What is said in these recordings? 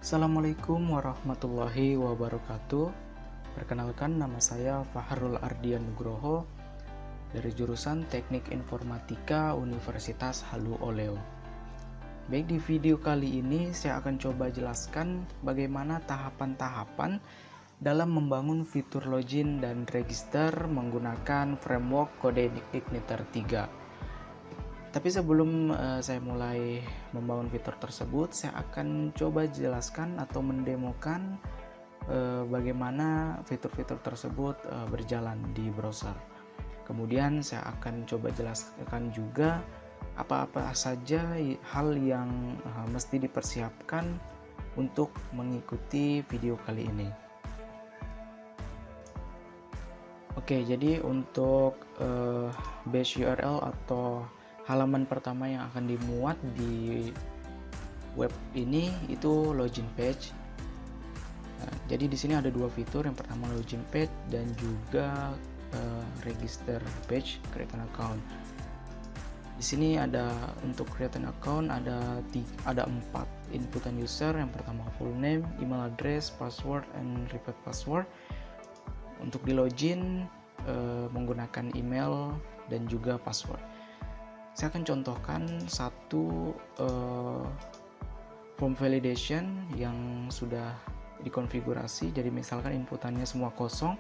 Assalamualaikum warahmatullahi wabarakatuh. Perkenalkan, nama saya Fahrul Ardian Nugroho dari jurusan Teknik Informatika Universitas Halu Oleo. Baik, di video kali ini saya akan coba jelaskan bagaimana tahapan-tahapan dalam membangun fitur login dan register menggunakan framework CodeIgniter 3. Tapi sebelum saya mulai membangun fitur tersebut, saya akan coba jelaskan atau mendemokan bagaimana fitur-fitur tersebut berjalan di browser. Kemudian saya akan coba jelaskan juga apa-apa saja hal yang mesti dipersiapkan untuk mengikuti video kali ini. Oke, jadi untuk base URL atau halaman pertama yang akan dimuat di web ini itu login page. Nah, jadi di sini ada dua fitur, yang pertama login page dan juga register page, create an account. Di sini ada untuk create an account ada 4 inputan user. Yang pertama full name, email address, password, and repeat password. Untuk di login menggunakan email dan juga password. Saya akan contohkan satu form validation yang sudah dikonfigurasi. Jadi misalkan inputannya semua kosong,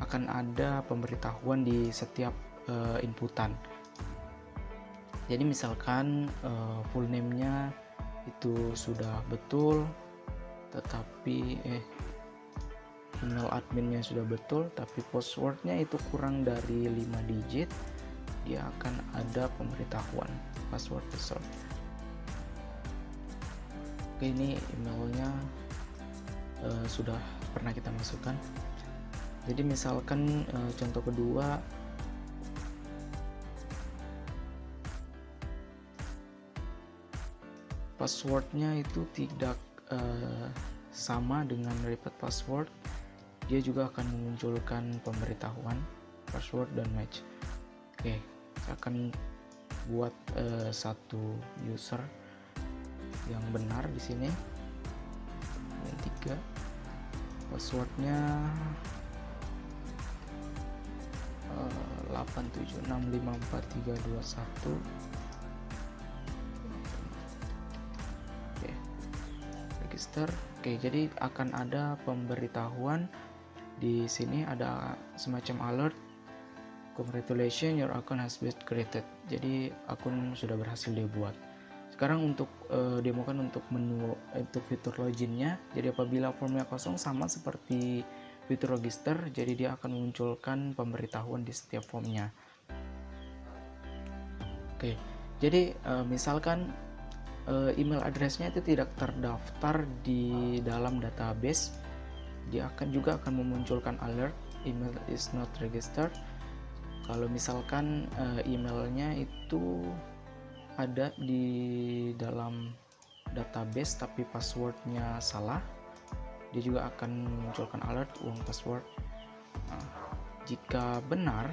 akan ada pemberitahuan di setiap inputan. Jadi misalkan full name-nya itu sudah betul, tetapi email adminnya sudah betul, tapi passwordnya itu kurang dari 5 digit, dia akan ada pemberitahuan password result. Oke, ini emailnya sudah pernah kita masukkan. Jadi misalkan contoh kedua, passwordnya itu tidak sama dengan repeat password, dia juga akan memunculkan pemberitahuan password dan match. Oke, saya akan buat satu user yang benar di sini. Yang 3, passwordnya 8765431. Oke, register. Oke, jadi akan ada pemberitahuan di sini, ada semacam alert. Congratulations, your account has been created. Jadi akun sudah berhasil dibuat. Sekarang untuk demokan untuk menu untuk fitur loginnya. Jadi apabila formnya kosong, sama seperti fitur register, jadi dia akan memunculkan pemberitahuan di setiap formnya. Oke, jadi misalkan email addressnya itu tidak terdaftar di dalam database, dia juga akan memunculkan alert email is not registered. Kalau misalkan emailnya itu ada di dalam database tapi passwordnya salah, dia juga akan memunculkan alert ulang password. Nah, jika benar,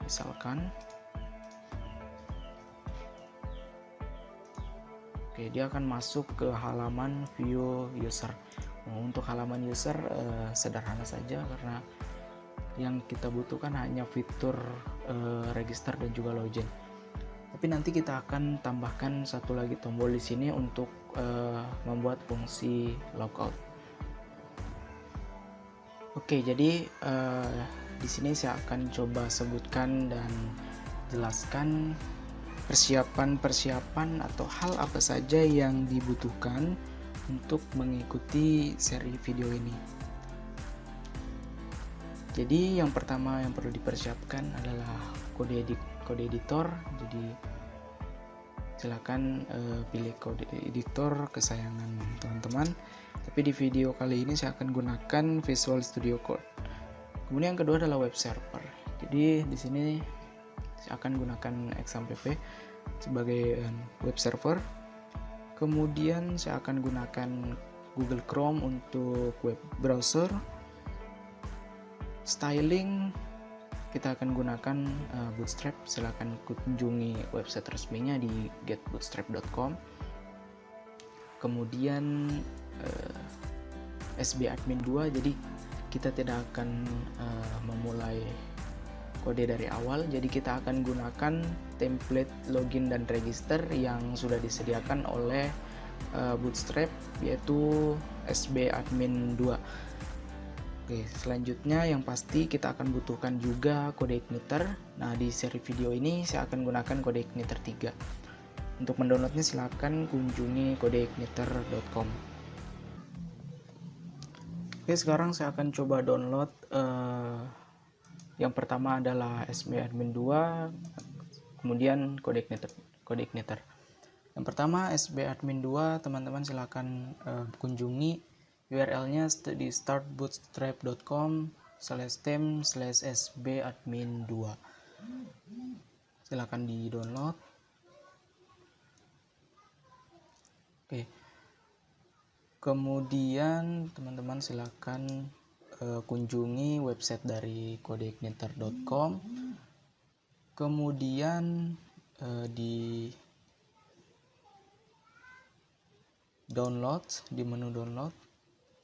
misalkan dia akan masuk ke halaman view user. Untuk halaman user sederhana saja, karena yang kita butuhkan hanya fitur register dan juga login. Tapi nanti kita akan tambahkan satu lagi tombol di sini untuk membuat fungsi logout. Oke, jadi di sini saya akan coba sebutkan dan jelaskan persiapan atau hal apa saja yang dibutuhkan untuk mengikuti seri video ini. Jadi yang pertama yang perlu dipersiapkan adalah kode editor. Jadi silakan pilih kode editor kesayangan teman-teman. Tapi di video kali ini saya akan gunakan Visual Studio Code. Kemudian yang kedua adalah web server. Jadi di sini saya akan gunakan XAMPP sebagai web server. Kemudian saya akan gunakan Google Chrome untuk web browser. Styling kita akan gunakan Bootstrap. Silahkan kunjungi website resminya di getbootstrap.com. Kemudian sbadmin 2, jadi kita tidak akan memulai kode dari awal. Jadi kita akan gunakan template login dan register yang sudah disediakan oleh Bootstrap, yaitu sbadmin 2. Oke, selanjutnya yang pasti kita akan butuhkan juga kode igniter. Nah, di seri video ini saya akan gunakan kode igniter 3. Untuk mendownloadnya silahkan kunjungi kodeigniter.com. Oke, sekarang saya akan coba download. Yang pertama adalah sbadmin 2, kemudian kode igniter. Yang pertama sbadmin 2, teman-teman silahkan kunjungi URL-nya di startbootstrap.com/tem/sbadmin2. Silahkan di download. Oke, kemudian teman-teman silahkan kunjungi website dari kodeigniter.com. Kemudian di download, di menu download,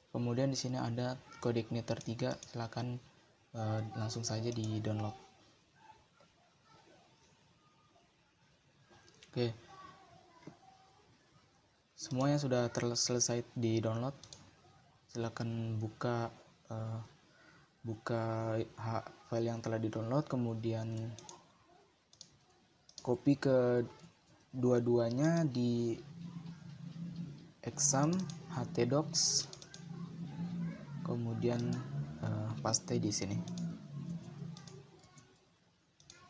kemudian di sini ada kode igniter 3, silahkan langsung saja di download. Oke, semuanya sudah selesai di download. Silahkan buka file yang telah di download, kemudian copy ke dua-duanya di exam htdocs, kemudian paste di sini.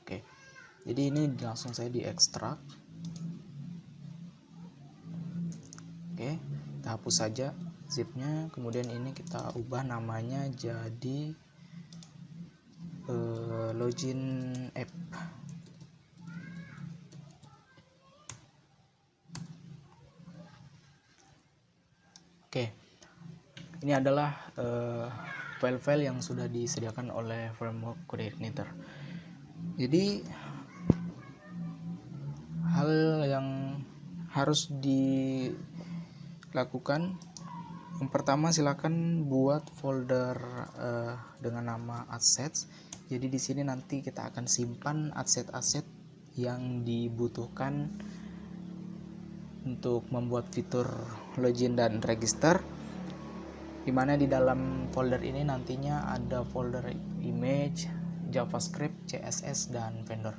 Oke, jadi ini langsung saya diekstrak. Oke, kita hapus saja zipnya, kemudian ini kita ubah namanya jadi login app. Oke, ini adalah file-file yang sudah disediakan oleh framework kodeigniter. Jadi hal yang harus dilakukan, yang pertama silakan buat folder dengan nama assets. Jadi di sini nanti kita akan simpan aset-aset yang dibutuhkan untuk membuat fitur login dan register, dimana di dalam folder ini nantinya ada folder image, JavaScript, CSS, dan vendor.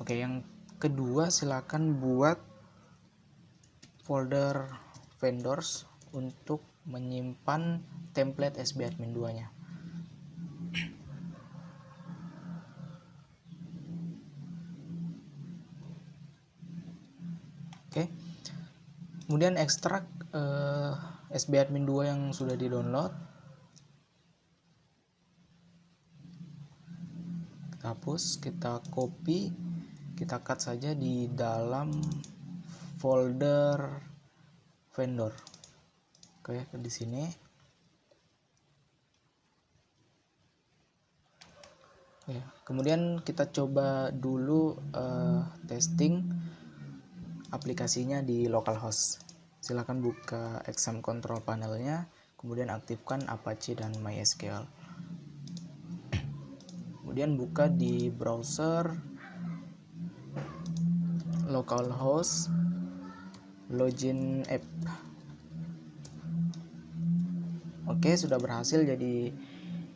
Oke, yang kedua silakan buat folder vendors untuk menyimpan template sbadmin 2-nya. Oke, kemudian ekstrak sbadmin 2 yang sudah di download, kita hapus, kita copy, kita cut saja di dalam folder vendor. Oke, di sini. Oke, kemudian kita coba dulu testing aplikasinya di localhost. Silahkan buka exam control panelnya, kemudian aktifkan Apache dan MySQL. Kemudian buka di browser localhost login app. Oke, sudah berhasil. Jadi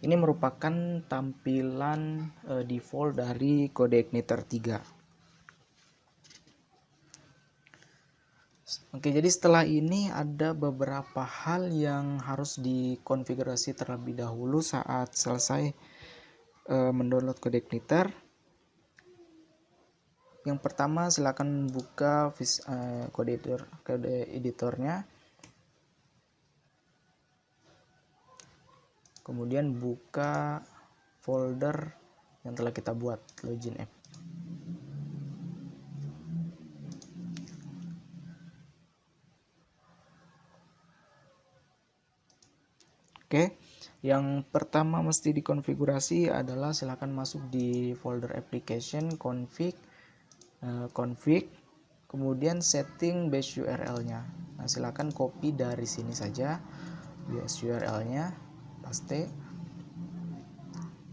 ini merupakan tampilan default dari kodeigniter 3. Oke, jadi setelah ini ada beberapa hal yang harus dikonfigurasi terlebih dahulu saat selesai mendownload kodeigniter. Yang pertama, silakan buka kode editornya, kemudian buka folder yang telah kita buat, login app. Oke, yang pertama mesti dikonfigurasi adalah silakan masuk di folder application, config, kemudian setting base URL-nya. Nah, silakan copy dari sini saja base URL-nya, paste.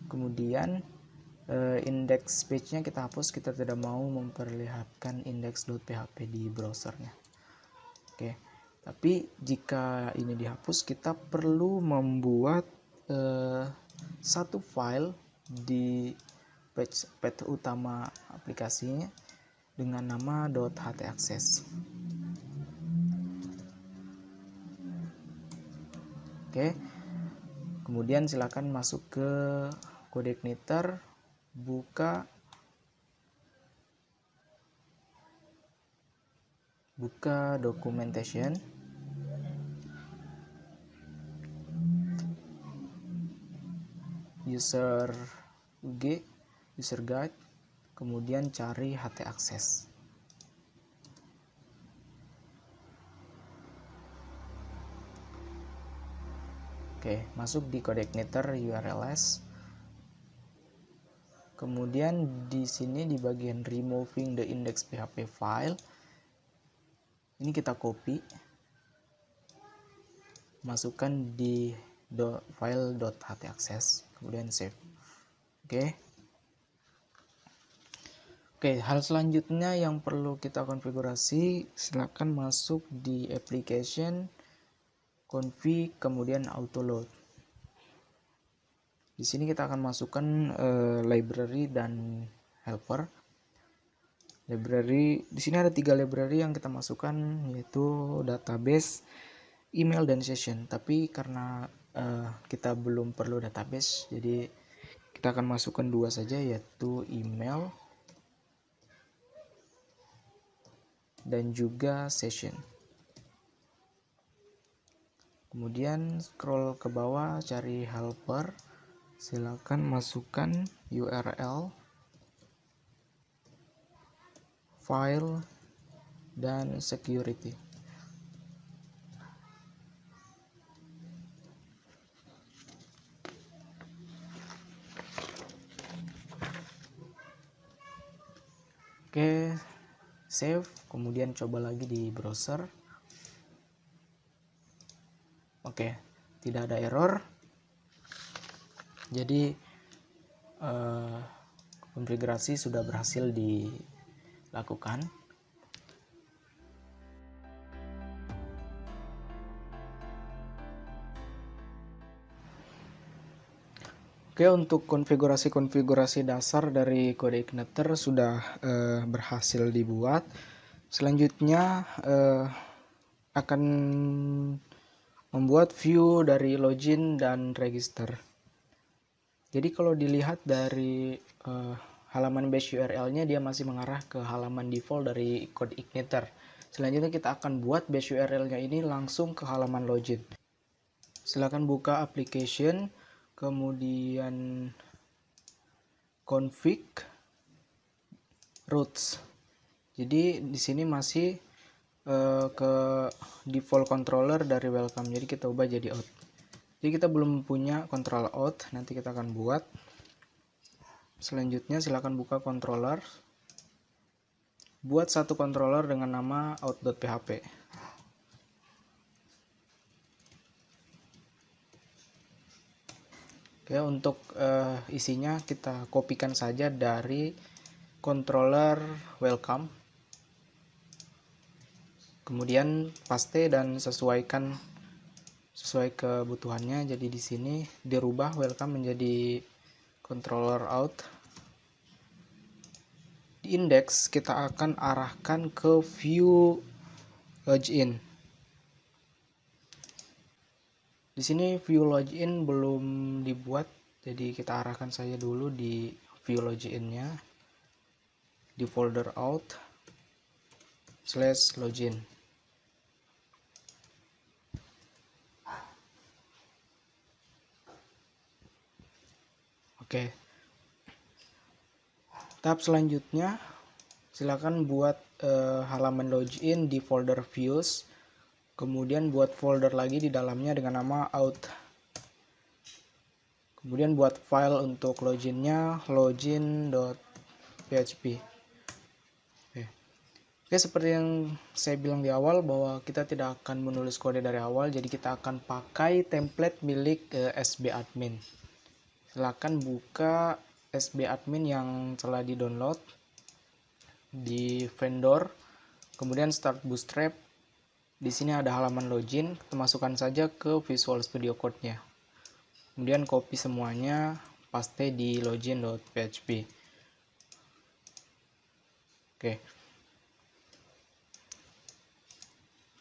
Kemudian index page-nya kita hapus, kita tidak mau memperlihatkan index.php di browsernya. Oke, tapi jika ini dihapus, kita perlu membuat satu file di page utama aplikasinya dengan nama .htaccess. Oke, kemudian silakan masuk ke CodeIgniter, buka documentation, user guide, kemudian cari htaccess. Oke, masuk di CodeIgniter URLs. Kemudian di sini di bagian removing the index.php file, ini kita copy, masukkan di file .htaccess, kemudian save. Oke, hal selanjutnya yang perlu kita konfigurasi, silakan masuk di application, config, kemudian auto load. Di sini kita akan masukkan library dan helper. Library, di sini ada 3 library yang kita masukkan, yaitu database, email, dan session. Tapi karena kita belum perlu database, jadi kita akan masukkan 2 saja, yaitu email dan juga session. Kemudian scroll ke bawah, cari helper, silakan masukkan URL, file, dan security. Oke, save, kemudian coba lagi di browser. Oke, tidak ada error. Jadi konfigurasi sudah berhasil dilakukan. Oke, untuk konfigurasi dasar dari CodeIgniter sudah berhasil dibuat. Selanjutnya akan membuat view dari login dan register. Jadi kalau dilihat dari halaman base URL-nya, dia masih mengarah ke halaman default dari CodeIgniter. Selanjutnya kita akan buat base URL-nya ini langsung ke halaman login. Silakan buka application, kemudian config, routes. Jadi di sini masih ke default controller dari welcome, jadi kita ubah jadi out. Jadi kita belum punya control out, nanti kita akan buat. Selanjutnya silakan buka controller, buat satu controller dengan nama out.php. Oke, untuk isinya kita kopikan saja dari controller welcome, kemudian paste dan sesuaikan sesuai kebutuhannya. Jadi di sini dirubah welcome menjadi controller out. Di index kita akan arahkan ke view login. Di sini view login belum dibuat, jadi kita arahkan saja dulu di view loginnya di folder out /login. Oke. Tahap selanjutnya, silakan buat halaman login di folder views, kemudian buat folder lagi di dalamnya dengan nama out. Kemudian buat file untuk loginnya login.php. Oke. Oke, seperti yang saya bilang di awal bahwa kita tidak akan menulis kode dari awal, jadi kita akan pakai template milik SB Admin. Silakan buka SB Admin yang telah di-download di vendor, kemudian start Bootstrap. Di sini ada halaman login, kita masukkan saja ke Visual Studio Code-nya. Kemudian copy semuanya, paste di login.php. Oke.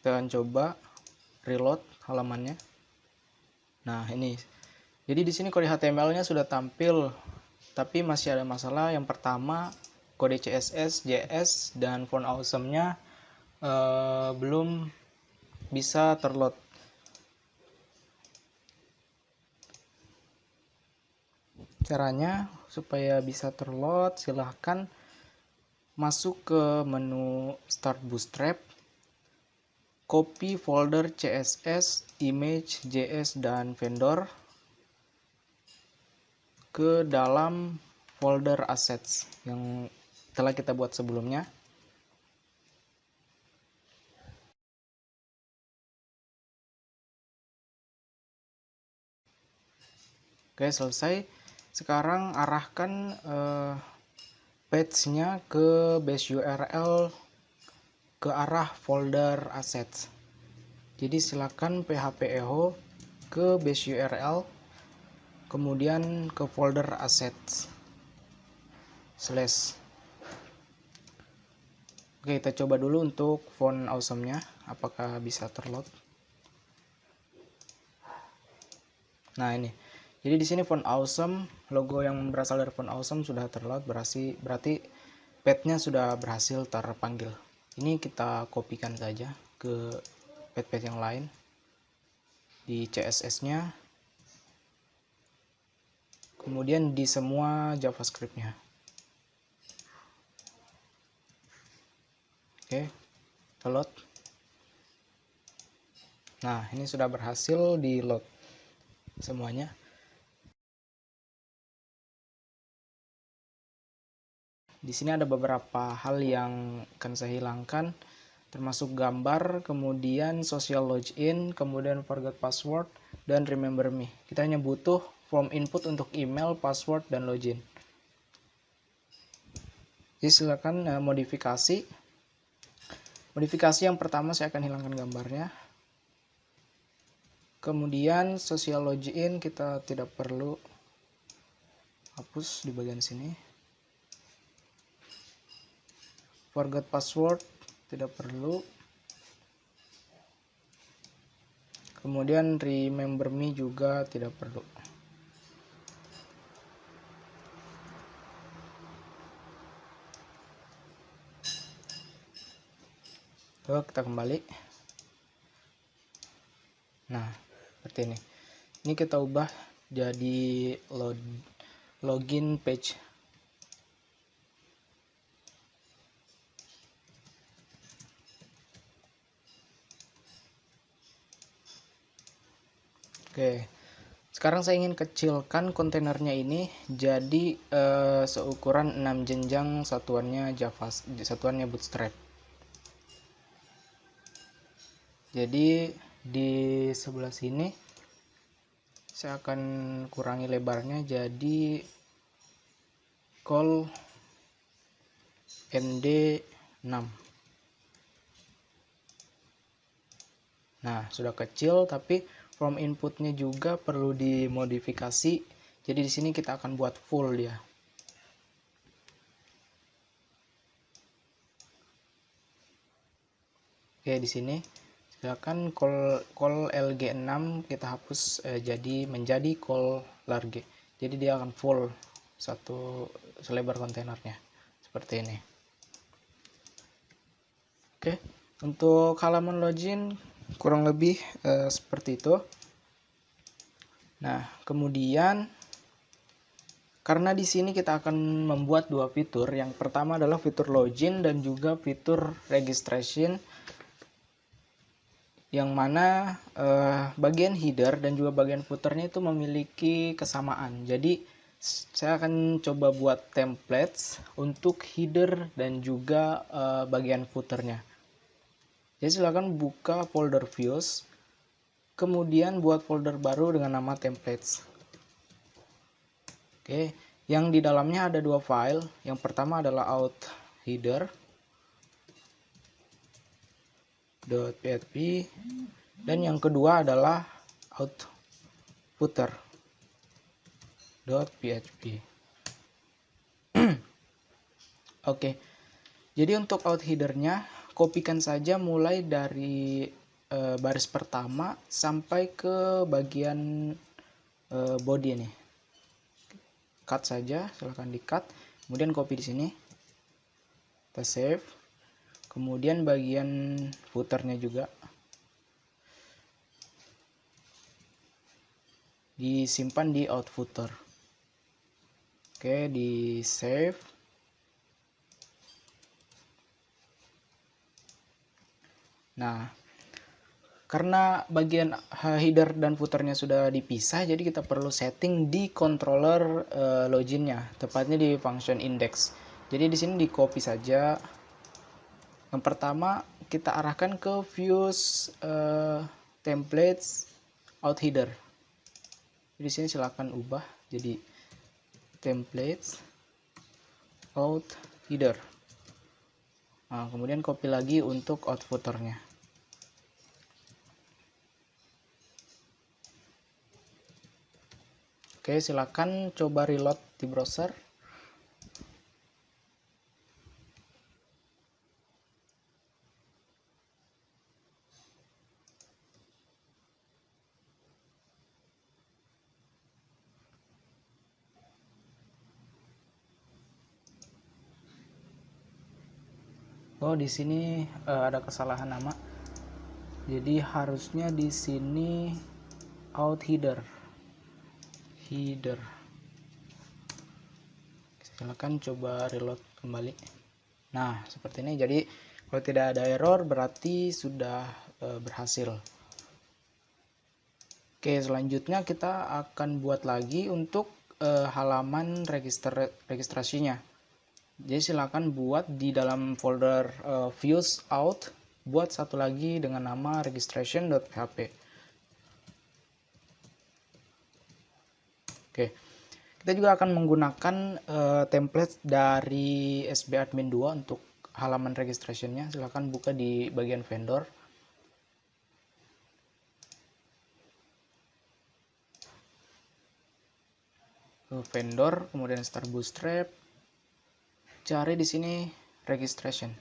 Kita akan coba reload halamannya. Nah, ini. Jadi di sini kode HTML-nya sudah tampil, tapi masih ada masalah. Yang pertama, kode CSS, JS, dan font awesome-nya belum bisa terload. Caranya supaya bisa terload, silahkan masuk ke menu Start Bootstrap, copy folder CSS, image, JS, dan vendor ke dalam folder assets yang telah kita buat sebelumnya. Oke, selesai. Sekarang arahkan page-nya ke base URL ke arah folder assets. Jadi silakan php echo ke base URL, kemudian ke folder assets /. Oke, kita coba dulu untuk font awesome-nya apakah bisa terload. Nah, ini. Jadi di sini font awesome, logo yang berasal dari font awesome sudah terload, berarti page-nya sudah berhasil terpanggil. Ini kita kopikan saja ke page-page yang lain di CSS-nya, kemudian di semua JavaScript-nya. Oke, load. Nah, ini sudah berhasil di load semuanya. Di sini ada beberapa hal yang akan saya hilangkan, termasuk gambar, kemudian social login, kemudian forgot password, dan remember me. Kita hanya butuh form input untuk email, password, dan login. Jadi silakan modifikasi. Modifikasi yang pertama saya akan hilangkan gambarnya. Kemudian social login kita tidak perlu hapus di bagian sini. Forgot password tidak perlu. Kemudian remember me juga tidak perlu. Lalu kita kembali. Nah, seperti ini. Ini kita ubah jadi login page. Oke, sekarang saya ingin kecilkan kontainernya ini jadi seukuran 6 jenjang satuannya Bootstrap. Jadi di sebelah sini saya akan kurangi lebarnya jadi col nd 6. Nah, sudah kecil, tapi form inputnya juga perlu dimodifikasi. Jadi di sini kita akan buat full dia. Oke, di sini silakan col lg6 kita hapus menjadi col large. Jadi dia akan full selebar kontainernya seperti ini. Oke, untuk halaman login kurang lebih seperti itu. Nah, kemudian karena di sini kita akan membuat dua fitur. Yang pertama adalah fitur login dan juga fitur registration, yang mana bagian header dan juga bagian footernya itu memiliki kesamaan. Jadi Saya akan coba buat templates untuk header dan juga bagian footernya. Jadi silakan buka folder views, kemudian buat folder baru dengan nama templates. Oke, yang di dalamnya ada dua file. Yang pertama adalah out header.php dan yang kedua adalah out footer.php. Oke, jadi untuk out headernya kopikan saja mulai dari baris pertama sampai ke bagian body nih. Cut saja, silahkan di cut, kemudian copy di sini, kita save, kemudian bagian footernya juga disimpan di out footer. Oke, di save. Nah, karena bagian header dan footernya sudah dipisah, jadi kita perlu setting di controller loginnya, tepatnya di function index. Jadi di sini di copy saja. Yang pertama kita arahkan ke views templates out header. Di sini silakan ubah jadi templates out header. Nah, kemudian copy lagi untuk out footernya. Oke, silakan coba reload di browser. Oh, di sini ada kesalahan nama. Jadi harusnya di sini out header. Silakan coba reload kembali. Nah, seperti ini. Jadi kalau tidak ada error berarti sudah berhasil. Oke, selanjutnya kita akan buat lagi untuk halaman registrasinya. Jadi silakan buat di dalam folder views out, buat satu lagi dengan nama registration.php. Oke, kita juga akan menggunakan template dari SBadmin 2 untuk halaman registrationnya. Silahkan buka di bagian vendor. Vendor, kemudian start bootstrap. Cari di sini registration,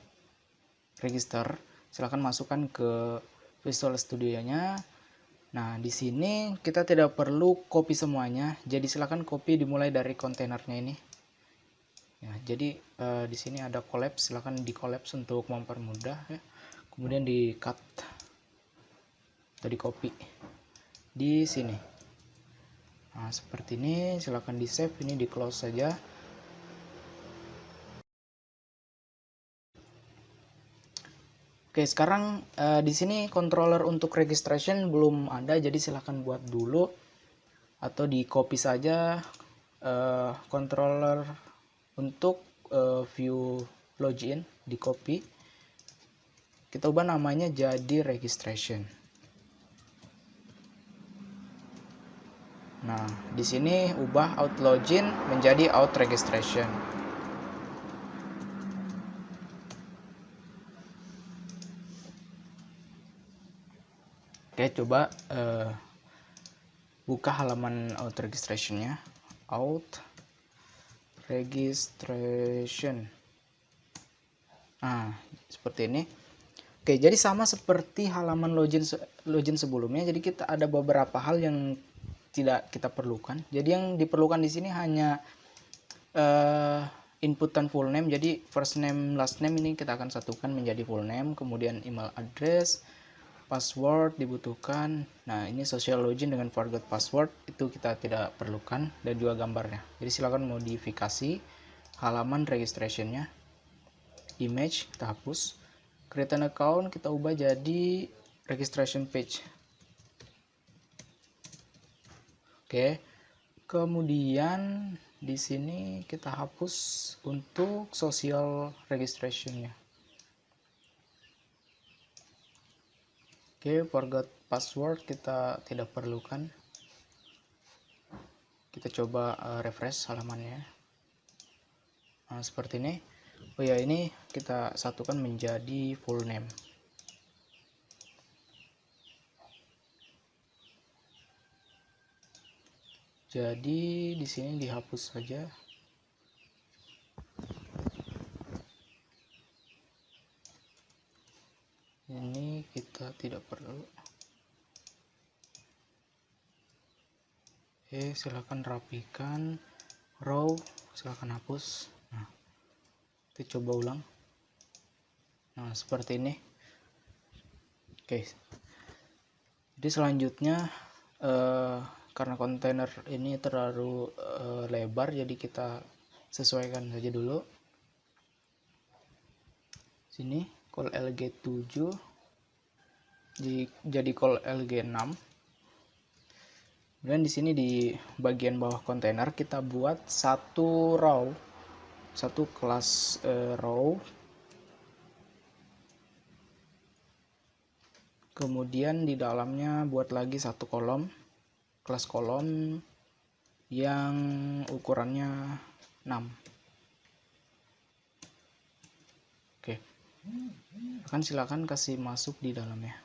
register. Silahkan masukkan ke Visual Studio-nya. Nah, di sini kita tidak perlu copy semuanya, jadi silakan copy dimulai dari kontainernya ini. Ya, jadi di sini ada collapse, silakan di collapse untuk mempermudah ya. Kemudian di cut atau di copy di sini. Nah, seperti ini, silakan di save, ini di close saja. Oke, sekarang di sini controller untuk registration belum ada, jadi silahkan buat dulu atau di copy saja controller untuk view login, di copy. Kita ubah namanya jadi registration. Nah, di sini ubah out login menjadi out registration. Oke, coba buka halaman out registration-nya. Out registration. Nah, seperti ini. Oke, jadi sama seperti halaman login sebelumnya. Jadi kita ada beberapa hal yang tidak kita perlukan. Jadi yang diperlukan di sini hanya input dan full name. Jadi first name, last name ini kita akan satukan menjadi full name. Kemudian email address, password dibutuhkan. Nah, ini social login dengan forgot password itu kita tidak perlukan, dan juga gambarnya. Jadi silakan modifikasi halaman registrationnya. Image kita hapus. Create an account kita ubah jadi registration page. Oke. Kemudian di sini kita hapus untuk social registration-nya. Oke, forgot password kita tidak perlukan. Kita coba refresh halamannya. Nah, seperti ini. Oh ya, ini kita satukan menjadi full name. Jadi di sini dihapus saja. Ini kita tidak perlu. Oke, silahkan rapikan. Row silahkan hapus. Nah, kita coba ulang. Nah, seperti ini. Oke, jadi selanjutnya karena kontainer ini terlalu lebar, jadi kita sesuaikan saja dulu. Sini call LG7 jadi call LG6. Kemudian di sini di bagian bawah kontainer kita buat satu row, satu kelas row. Kemudian di dalamnya buat lagi satu kolom, kelas kolom yang ukurannya 6. Oke, silakan kasih masuk di dalamnya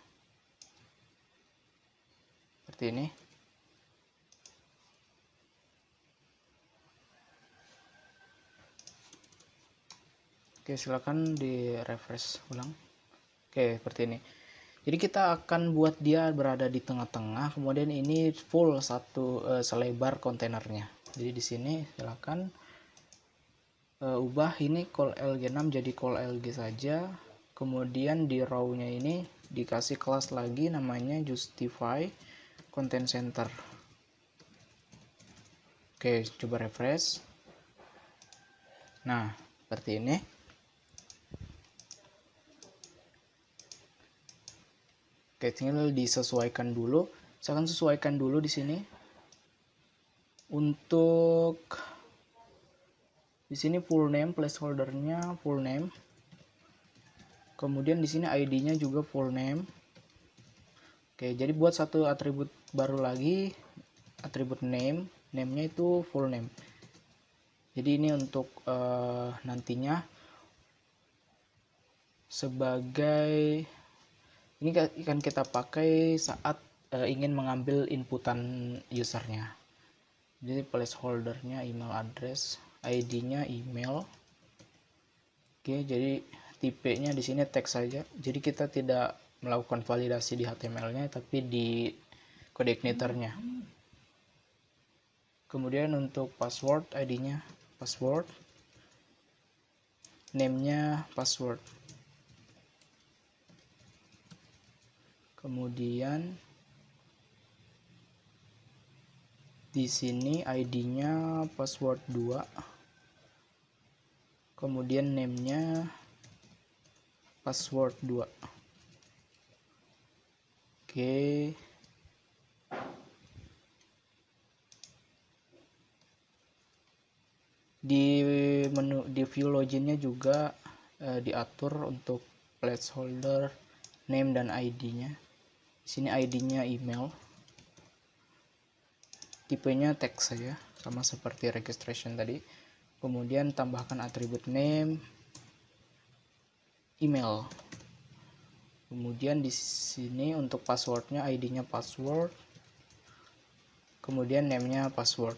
seperti ini. Oke, silakan di refresh ulang. Oke, seperti ini. Jadi kita akan buat dia berada di tengah-tengah, kemudian ini full selebar kontainernya. Jadi di sini silakan ubah ini call LG6 jadi call LG saja. Kemudian di row-nya ini dikasih kelas lagi namanya justify content center. Oke, coba refresh. Nah, seperti ini. Oke, tinggal disesuaikan dulu. Saya akan sesuaikan dulu di sini. Untuk di sini full name, placeholdernya full name. Kemudian di sini ID-nya juga full name. Oke, jadi buat satu atribut baru lagi, atribut name. Name-nya itu full name. Jadi ini untuk nantinya sebagai ini akan kita pakai saat ingin mengambil inputan usernya. Jadi placeholdernya email address, ID-nya email. Oke, jadi tipenya di sini teks saja. Jadi kita tidak melakukan validasi di HTML-nya, tapi di code igniternya. Kemudian untuk password, ID-nya password, name-nya password. Kemudian di sini ID-nya password 2. Kemudian name-nya password 2. Oke. Di menu di view login-nya juga diatur untuk placeholder, name dan ID-nya. Di sini ID-nya email. Tipenya teks saja, sama seperti registration tadi. Kemudian tambahkan atribut name, email. Kemudian di sini untuk passwordnya ID-nya password. Kemudian name-nya password.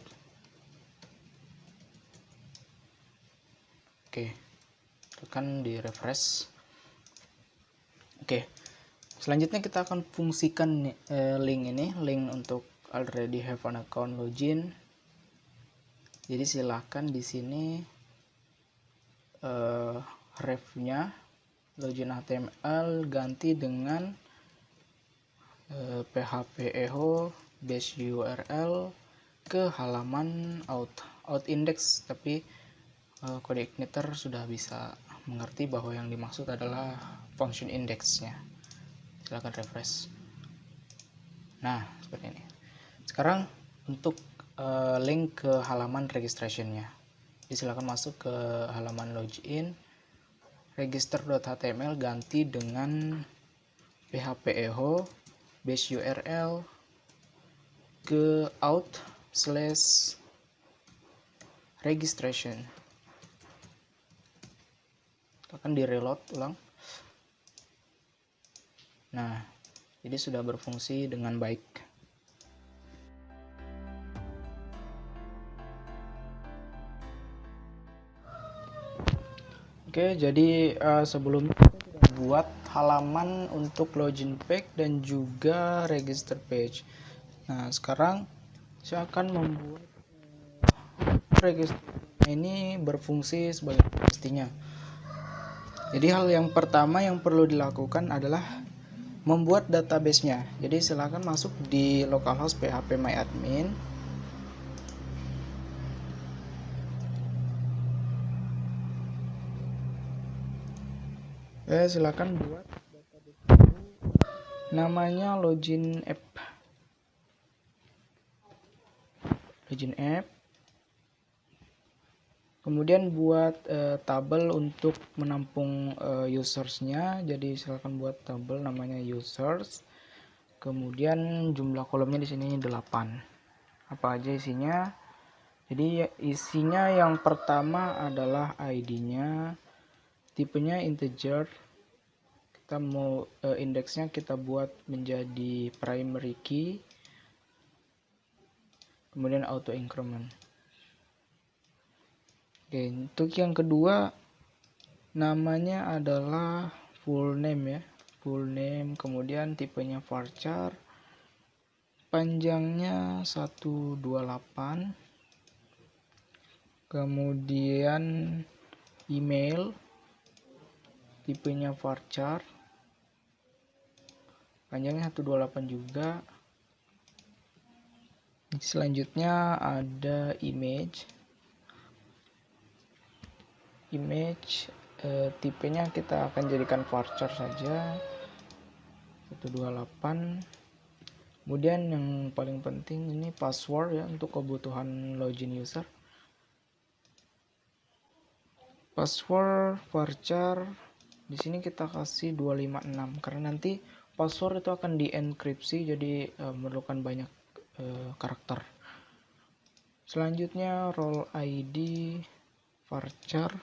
Oke, tekan di refresh. Oke, selanjutnya kita akan fungsikan link ini, link untuk already have an account login. Jadi silahkan di sini ref-nya login HTML ganti dengan php echo dash url ke halaman out index, tapi kode igniter sudah bisa mengerti bahwa yang dimaksud adalah function indexnya. Silahkan refresh. Nah, seperti ini. Sekarang untuk link ke halaman registrationnya. Jadi silakan masuk ke halaman login, register.html ganti dengan php echo base URL ke out/registration. Akan di reload ulang. Nah, jadi sudah berfungsi dengan baik. Oke, jadi sebelumnya kita sudah buat halaman untuk login page dan juga register page. Nah, sekarang saya akan membuat register ini berfungsi sebagai pastinya. Jadi hal yang pertama yang perlu dilakukan adalah membuat database-nya. Jadi silakan masuk di localhost phpMyAdmin. Silakan buat database namanya login app. Kemudian buat tabel untuk menampung usersnya. Jadi silakan buat tabel namanya users. Kemudian jumlah kolomnya di sini 8. Apa aja isinya? Jadi isinya yang pertama adalah ID-nya, tipenya integer. Kita mau indeksnya kita buat menjadi primary key. Kemudian auto increment. Oke, untuk yang kedua namanya adalah full name ya. Full name, kemudian tipenya varchar. Panjangnya 128. Kemudian email, tipenya varchar, panjangnya 128 juga. Selanjutnya ada image, tipenya kita akan jadikan varchar saja 128. Kemudian yang paling penting ini password ya, untuk kebutuhan login user. Password varchar di sini kita kasih 256 karena nanti password itu akan dienkripsi, jadi memerlukan banyak karakter. Selanjutnya role ID varchar.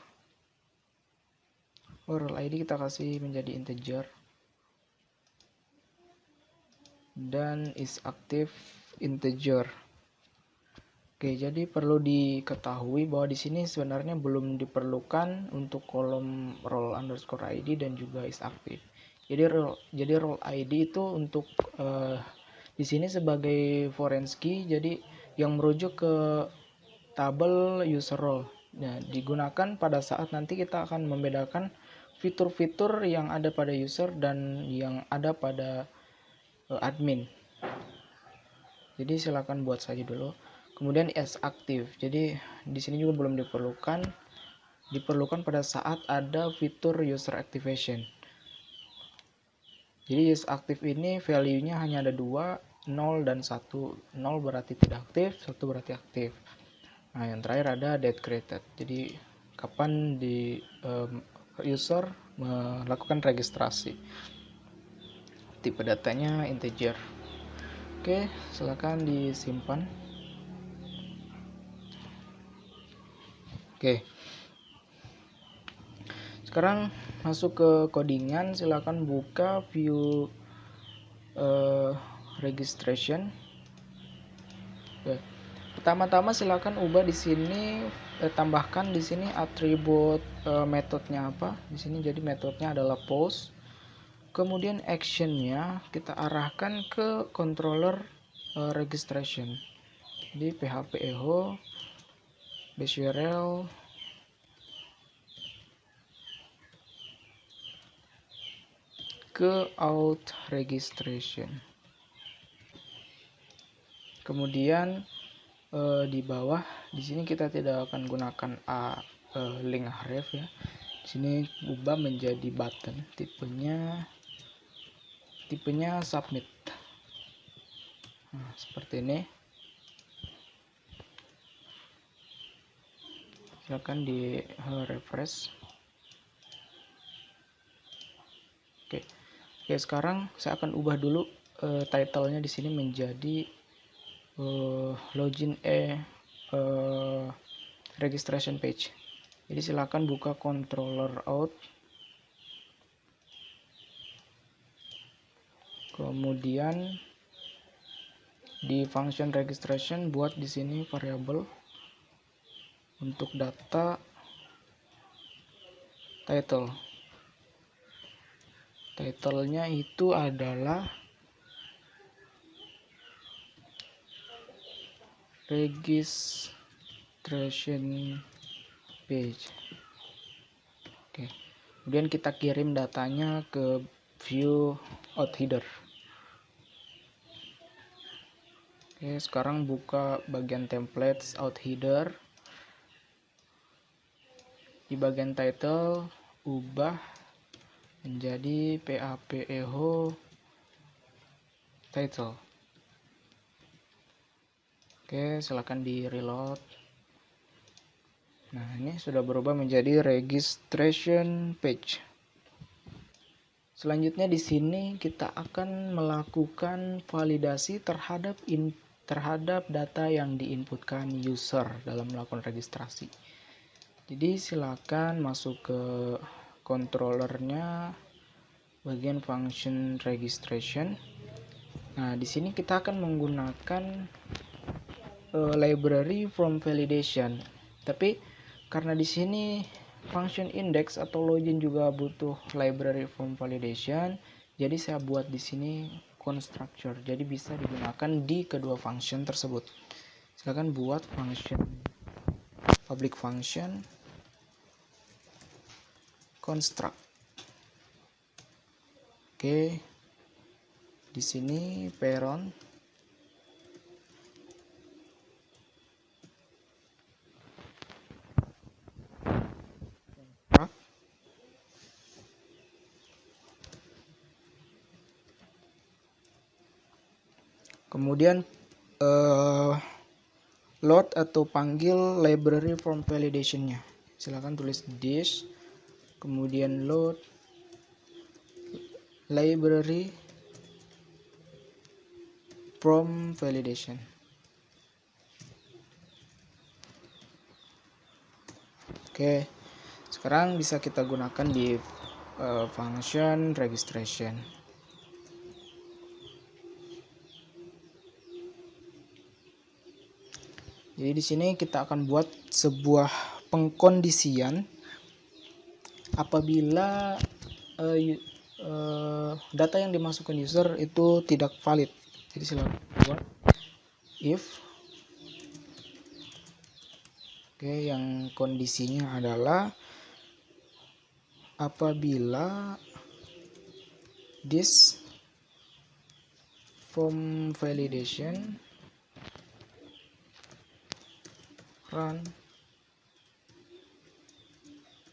Role ID kita kasih menjadi integer dan is active integer. Oke, jadi perlu diketahui bahwa di sini sebenarnya belum diperlukan untuk kolom role underscore ID dan juga is active. Jadi role ID itu untuk di sini sebagai foreign key, jadi yang merujuk ke tabel user role. Nah, digunakan pada saat nanti kita akan membedakan fitur-fitur yang ada pada user dan yang ada pada admin. Jadi silakan buat saja dulu. Kemudian is active. Jadi di sini juga belum diperlukan pada saat ada fitur user activation. Jadi is active ini value-nya hanya ada 2, 0 dan 1. 0 berarti tidak aktif, 1 berarti aktif. Nah, yang terakhir ada date created. Jadi kapan user melakukan registrasi. Tipe datanya integer. Oke, silakan disimpan. Oke. Sekarang masuk ke codingan, silakan buka view registration. Oke. Pertama-tama silakan ubah di sini, tambahkan di sini atribut metodenya apa. Di sini jadi metodenya adalah post. Kemudian actionnya kita arahkan ke controller registration. Jadi php echo base URL ke out registration. Kemudian di bawah di sini kita tidak akan gunakan link href ya. Di sini ubah menjadi button, tipenya submit. Nah, seperti ini. Silakan di refresh. Oke, sekarang saya akan ubah dulu title-nya di sini menjadi login registration page. Jadi silakan buka controller out, kemudian di function registration buat di sini variabel untuk data title. Title-nya itu adalah registration page. Oke. Kemudian kita kirim datanya ke view out header. Oke, sekarang buka bagian templates out header. Di bagian title ubah menjadi PHP echo title. Oke, silakan di reload. Nah, ini sudah berubah menjadi registration page. Selanjutnya di sini kita akan melakukan validasi terhadap data yang diinputkan user dalam melakukan registrasi. Jadi silakan masuk ke controllernya bagian function registration. Nah, di sini kita akan menggunakan library from validation. Tapi karena di sini function index atau login juga butuh library from validation, jadi saya buat di sini constructor. Jadi bisa digunakan di kedua function tersebut. Silakan buat function public function construct. Oke. Di sini parent kemudian load atau panggil library from validationnya. Silakan tulis this, kemudian load library from validation. Oke, sekarang bisa kita gunakan di function registration. Jadi di sini kita akan buat sebuah pengkondisian apabila data yang dimasukkan user itu tidak valid. Jadi silakan buat if. Oke, yang kondisinya adalah apabila this form validation run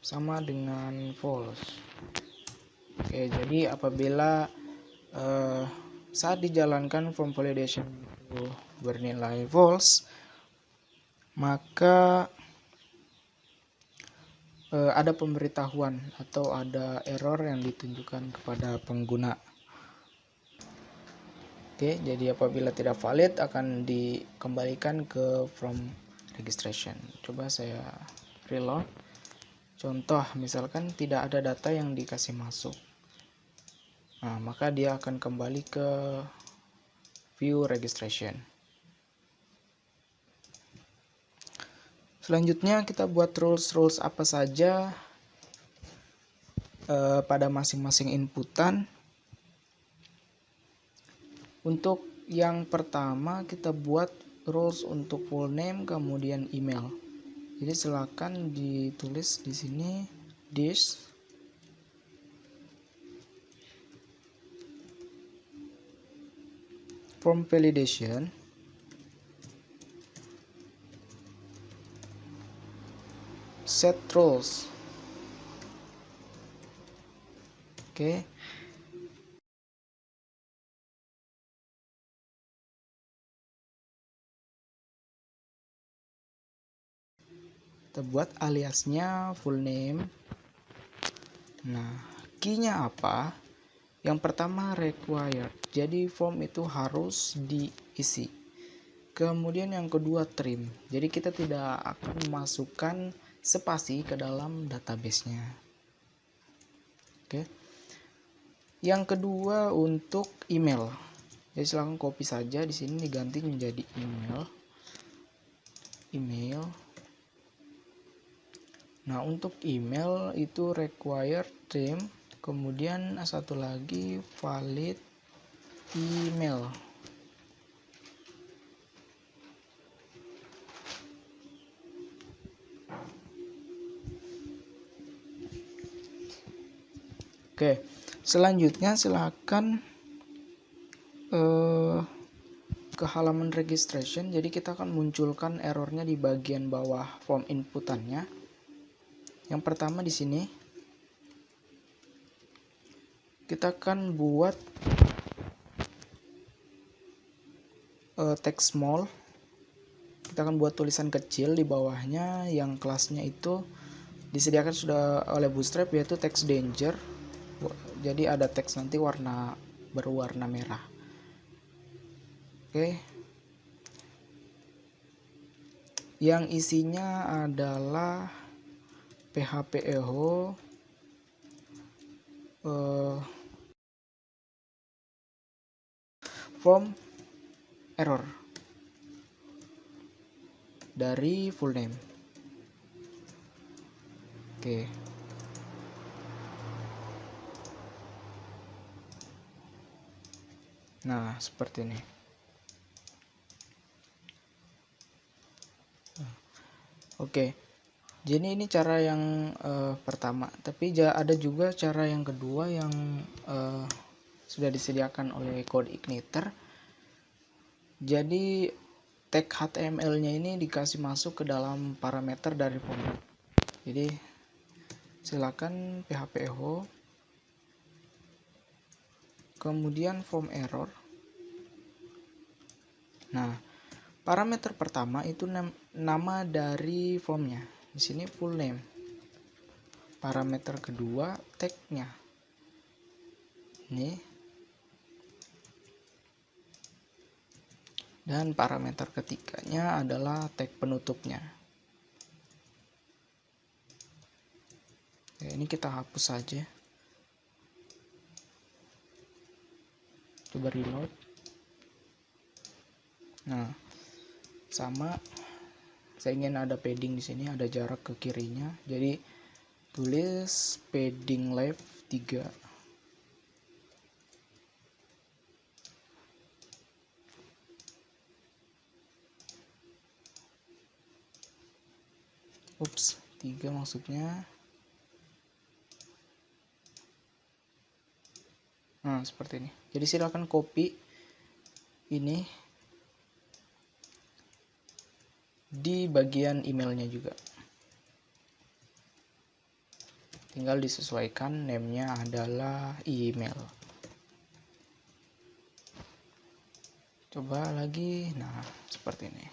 sama dengan false. Oke, jadi apabila saat dijalankan form validation itu bernilai false, maka ada pemberitahuan atau ada error yang ditunjukkan kepada pengguna. Oke, jadi apabila tidak valid akan dikembalikan ke from registration. Coba saya reload. Contoh, misalkan tidak ada data yang dikasih masuk. Nah, maka dia akan kembali ke view registration. Selanjutnya kita buat rules apa saja pada masing-masing inputan. Untuk yang pertama kita buat rules untuk full name kemudian email. Jadi silakan ditulis di sini this form validation set rules. Oke. Kita buat aliasnya full name. Nah, key-nya apa? Yang pertama required, jadi form itu harus diisi. Kemudian yang kedua trim, jadi kita tidak akan memasukkan spasi ke dalam database-nya. Oke. Yang kedua untuk email, jadi silahkan copy saja di sini diganti menjadi email. Nah, untuk email itu required trim, kemudian satu lagi valid email. Oke, selanjutnya silakan ke halaman registration. Jadi kita akan munculkan errornya di bagian bawah form inputannya. Yang pertama di sini kita akan buat text small. Kita akan buat tulisan kecil di bawahnya yang kelasnya itu disediakan sudah oleh Bootstrap, yaitu text danger. Jadi ada teks nanti berwarna merah. Oke. Yang isinya adalah PHP echo from error dari full name. Oke. Nah, seperti ini. Oke. Jadi ini cara yang pertama, tapi ada juga cara yang kedua yang sudah disediakan oleh CodeIgniter. Jadi tag HTML-nya ini dikasih masuk ke dalam parameter dari form. Jadi silakan PHP echo, kemudian form error. Nah, parameter pertama itu nama dari formnya. Di sini full name. Parameter kedua tag-nya. Ini. Dan parameter ketiganya adalah tag penutupnya. Oke, ini kita hapus saja. Coba reload. Nah, sama, saya ingin ada padding di sini, ada jarak ke kirinya. Jadi tulis padding left 3. Ups, 3 maksudnya. Nah, seperti ini. Jadi silakan copy ini di bagian emailnya juga. Tinggal disesuaikan, name-nya adalah email. Coba lagi. Nah, seperti ini.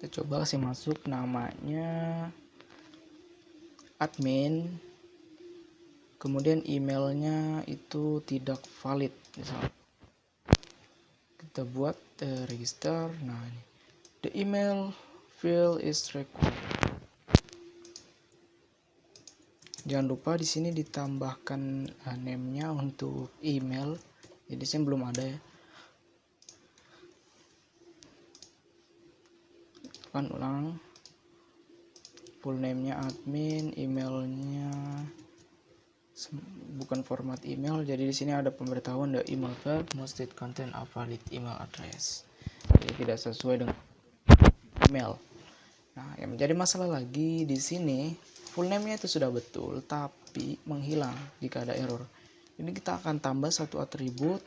Kita coba kasih masuk namanya admin, kemudian emailnya itu tidak valid misalnya. Kita buat register. Nah, ini the email field is required. Jangan lupa di sini ditambahkan name-nya untuk email. Jadi sini belum ada ya. Kan ulang, full name-nya admin, emailnya bukan format email. Jadi di sini ada pemberitahuan the email field must contain a valid email address. Jadi tidak sesuai dengan email. Nah, yang menjadi masalah lagi di sini full name-nya itu sudah betul tapi menghilang jika ada error. Ini kita akan tambah satu atribut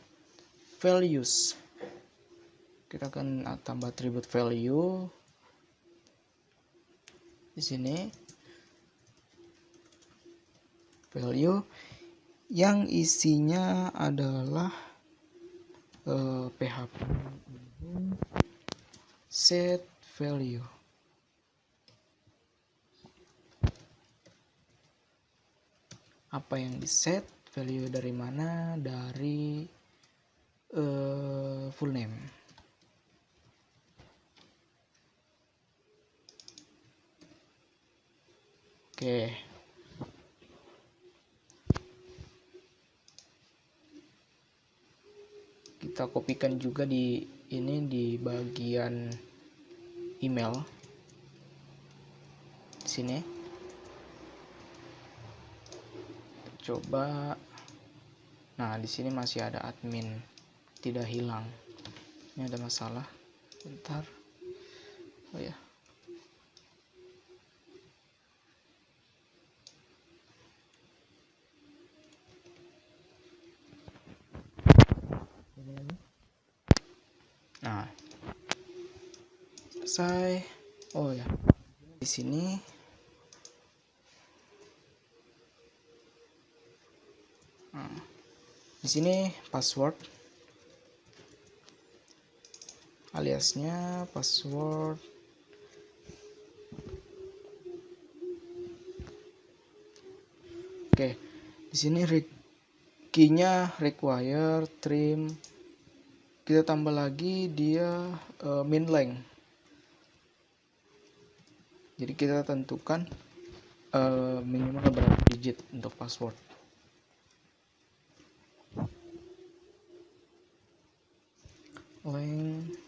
values. Kita akan tambah atribut value di sini, value yang isinya adalah PHP set value. Apa yang di set value dari mana? Dari full name. Oke. Kita kopikan juga di bagian email. Di sini. Coba. Nah, di sini masih ada admin, tidak hilang. Ini ada masalah. Bentar. Oh ya. Nah, selesai. Oh ya, di sini password, aliasnya password. Oke, di sini key-nya require trim. Kita tambah lagi dia min length. Jadi kita tentukan minimal berapa digit untuk password. Length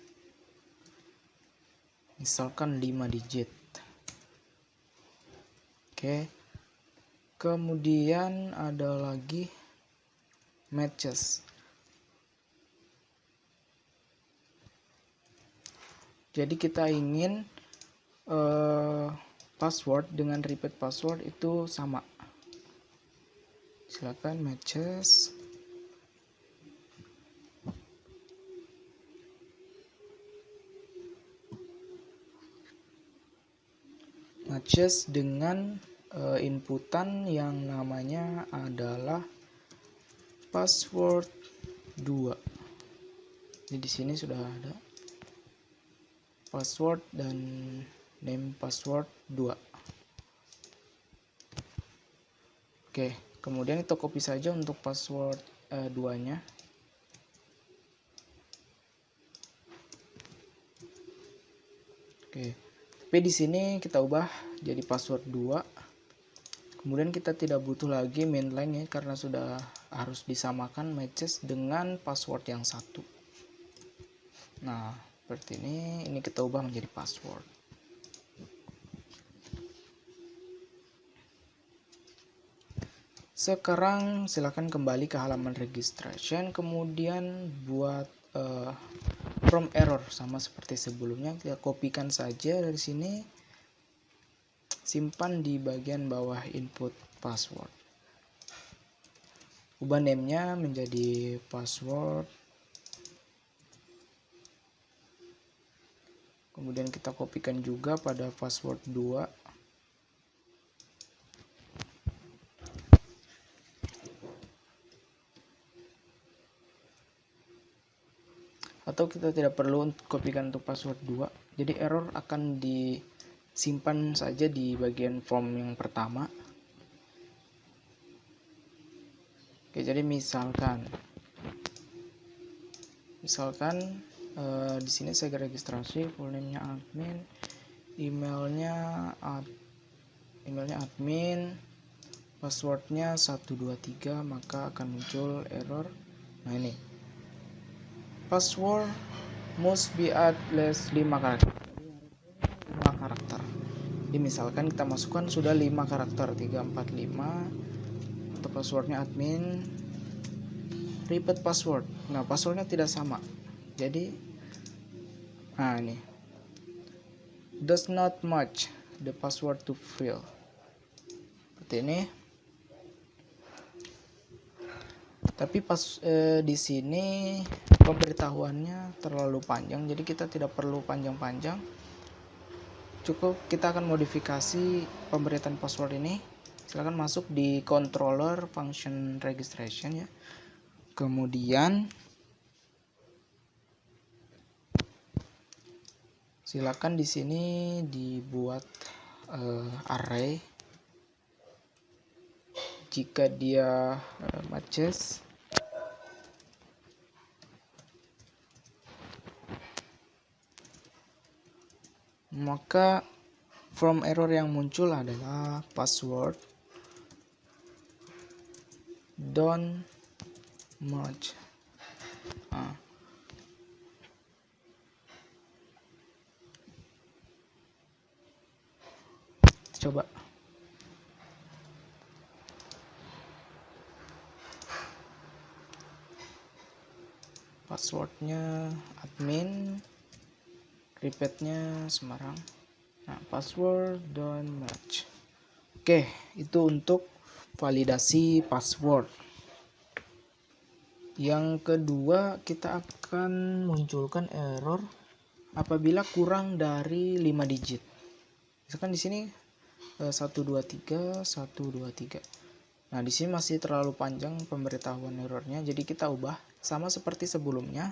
misalkan 5 digit. Oke. Kemudian ada lagi matches. Jadi kita ingin password dengan repeat password itu sama. Silakan matches. Matches dengan inputan yang namanya adalah password 2. Jadi di sini sudah ada password dan name password 2. Oke, kemudian kita copy saja untuk password 2-nya. Oke. Tapi di sini kita ubah jadi password 2. Kemudian kita tidak butuh lagi main length ya, karena sudah harus disamakan matches dengan password yang satu. Nah, seperti ini kita ubah menjadi password. Sekarang silakan kembali ke halaman registration, kemudian buat from error sama seperti sebelumnya. Kita kopikan saja dari sini, simpan di bagian bawah input password. Ubah name-nya menjadi password. Kemudian kita kopikan juga pada password 2. Atau kita tidak perlu kopikan untuk password 2. Jadi error akan disimpan saja di bagian form yang pertama. Oke, jadi misalkan di sini saya registrasi, full name-nya admin, emailnya admin, passwordnya 123, maka akan muncul error. Nah ini, password must be at least 5 karakter. 5 karakter. Jadi misalkan kita masukkan sudah 5 karakter, 3, 4, 5. Untuk passwordnya admin, repeat password. Nah, passwordnya tidak sama. Jadi nah ini does not match the password to fill. Seperti ini. Tapi di sini pemberitahuannya terlalu panjang, jadi kita tidak perlu panjang-panjang. Cukup kita akan modifikasi pemberitaan password ini. Silakan masuk di controller function registration ya. Kemudian silakan di sini dibuat array jika dia matches. Maka from error yang muncul adalah password don't match. Coba passwordnya admin, repeatnya Semarang. Nah, password don't match. Oke, itu untuk validasi password. Yang kedua, kita akan munculkan error apabila kurang dari 5 digit. Misalkan di sini 123 123. Nah, di sini masih terlalu panjang pemberitahuan errornya, jadi kita ubah sama seperti sebelumnya.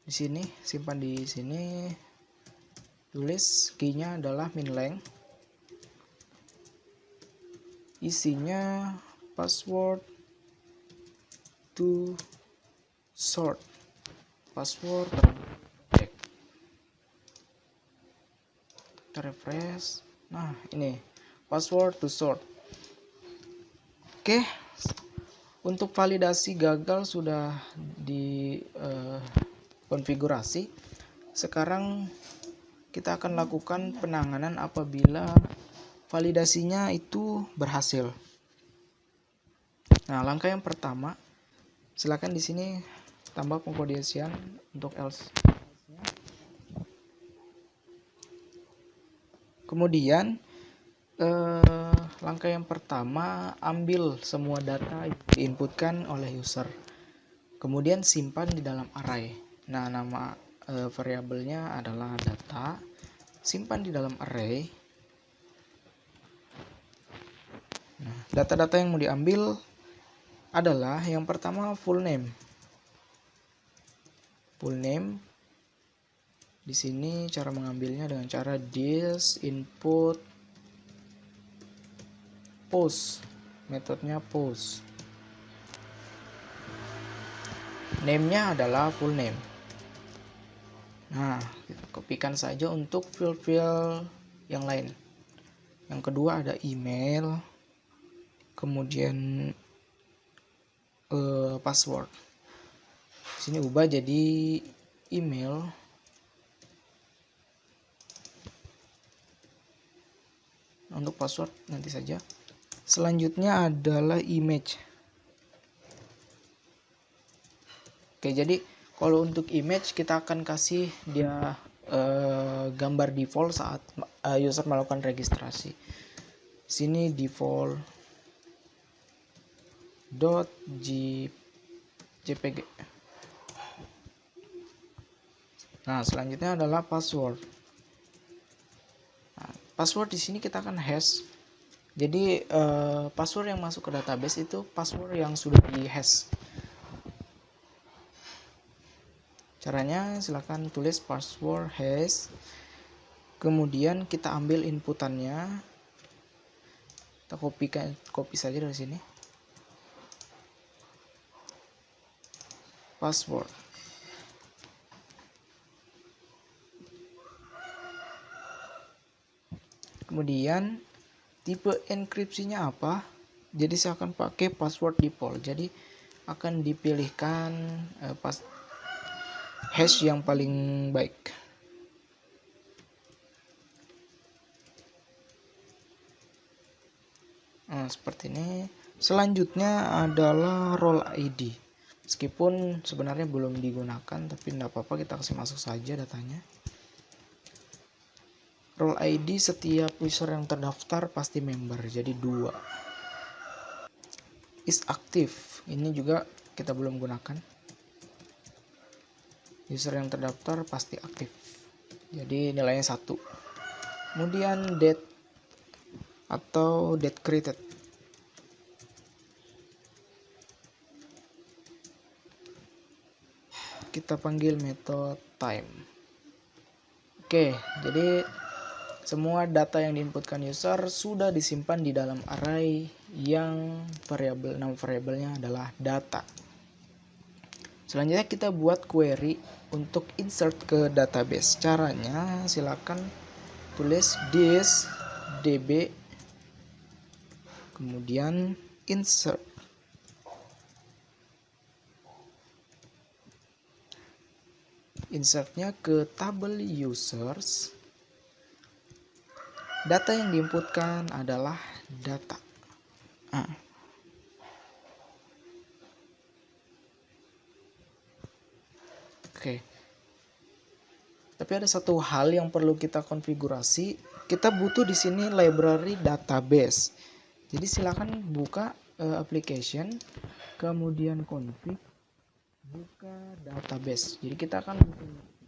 Di sini simpan di sini, tulis key-nya adalah min length, isinya password to sort, password cek. Kita refresh. Nah, ini password to sort. Oke, untuk validasi gagal sudah di konfigurasi. Sekarang kita akan lakukan penanganan apabila validasinya itu berhasil. Nah, langkah yang pertama, silakan di sini tambah pengkodiasian untuk else. Kemudian langkah yang pertama, ambil semua data yang diinputkan oleh user, kemudian simpan di dalam array. Nah, nama variabelnya adalah data, simpan di dalam array. Nah, data-data yang mau diambil adalah yang pertama full name. Full name. Di sini cara mengambilnya dengan cara this input post, metodenya post. Name-nya adalah full name. Nah, kita kopikan saja untuk field-field yang lain. Yang kedua ada email, kemudian password. Di sini ubah jadi email. Untuk password nanti saja. Selanjutnya adalah image. Oke, jadi kalau untuk image kita akan kasih dia gambar default saat user melakukan registrasi. Sini default .jpg. Nah, selanjutnya adalah password. Nah, password di sini kita akan hash. Jadi password yang masuk ke database itu password yang sudah di hash. Caranya silakan tulis password hash. Kemudian kita ambil inputannya. Kita copy saja dari sini. Password. Kemudian tipe enkripsinya apa? Jadi saya akan pakai password default. Jadi akan dipilihkan hash yang paling baik. Nah, seperti ini. Selanjutnya adalah role ID. Meskipun sebenarnya belum digunakan, tapi tidak apa-apa, kita kasih masuk saja datanya. Role ID setiap user yang terdaftar pasti member, jadi 2. Is active, ini juga kita belum gunakan. User yang terdaftar pasti aktif, jadi nilainya 1. Kemudian date atau date created. Kita panggil metode time. Oke, jadi semua data yang diinputkan user sudah disimpan di dalam array yang nama variabelnya adalah data. Selanjutnya kita buat query untuk insert ke database. Caranya silakan tulis this db kemudian insert. Insertnya ke tabel users. Data yang diinputkan adalah data. Oke. Tapi ada satu hal yang perlu kita konfigurasi. Kita butuh di sini library database. Jadi silakan buka application, kemudian config, buka database. Jadi kita akan dengan database.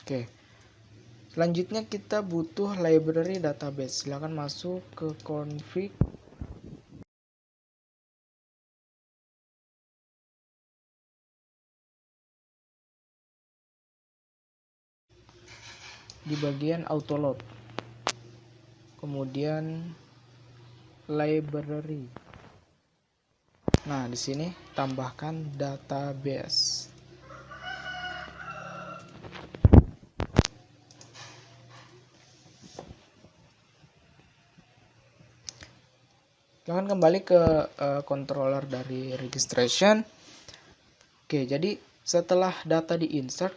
Oke. Selanjutnya kita butuh library database. Silakan masuk ke config. Di bagian autoload. Kemudian library. Nah, di sini tambahkan database. Silahkan kembali ke controller dari registration. Oke, jadi setelah data di insert,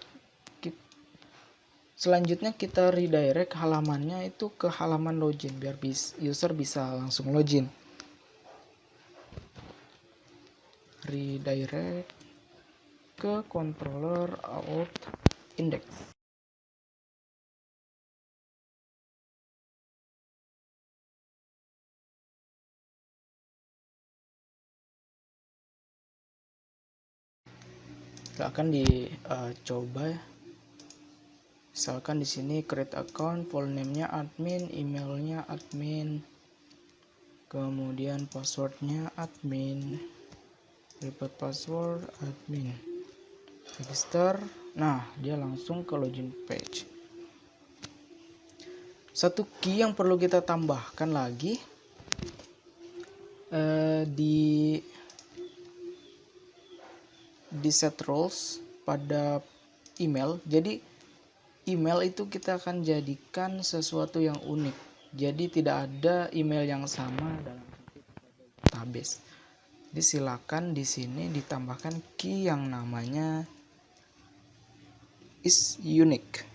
selanjutnya kita redirect halamannya itu ke halaman login biar user bisa langsung login. Redirect ke controller out index. Akan dicoba. Misalkan di sini create account, full name-nya admin, emailnya admin, kemudian passwordnya admin, repeat password admin, register. Nah, dia langsung ke login page. Satu key yang perlu kita tambahkan lagi di set roles pada email. Jadi email itu kita akan jadikan sesuatu yang unik. Jadi tidak ada email yang sama dalam database. Jadi silakan di sini ditambahkan key yang namanya is unique.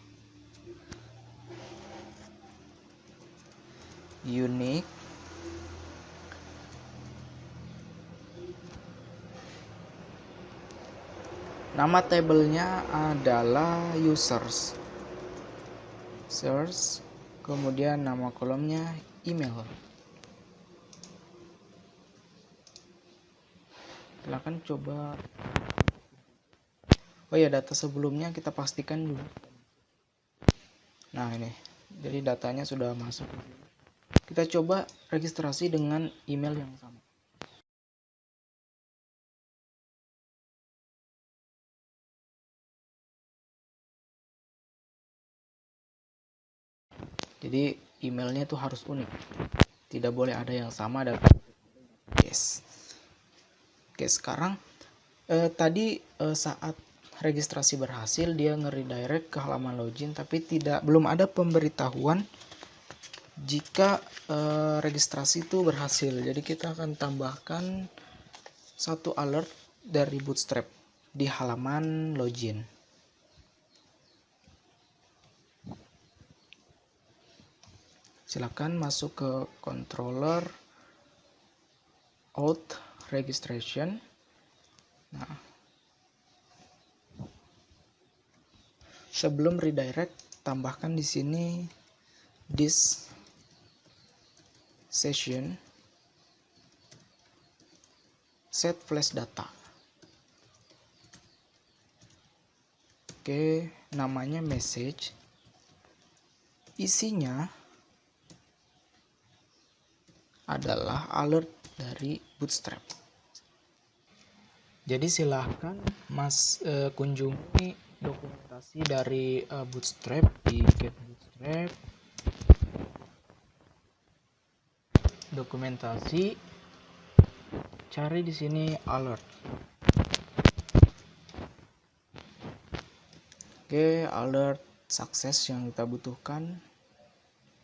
Unique. Nama tabelnya adalah users. Search, kemudian nama kolomnya email. Silakan coba. Oh ya, data sebelumnya kita pastikan dulu. Nah, ini. Jadi datanya sudah masuk. Kita coba registrasi dengan email yang sama. Jadi emailnya itu harus unik, tidak boleh ada yang sama dan yes. Oke, sekarang tadi saat registrasi berhasil dia nge-redirect ke halaman login, tapi belum ada pemberitahuan jika registrasi itu berhasil. Jadi kita akan tambahkan satu alert dari Bootstrap di halaman login. Silakan masuk ke controller auth registration. Nah, sebelum redirect, tambahkan di sini this session set flash data. Oke, namanya message. Isinya adalah alert dari Bootstrap. Jadi silahkan kunjungi dokumentasi dari Bootstrap di Get Bootstrap, dokumentasi, cari di sini alert. Oke, alert sukses yang kita butuhkan,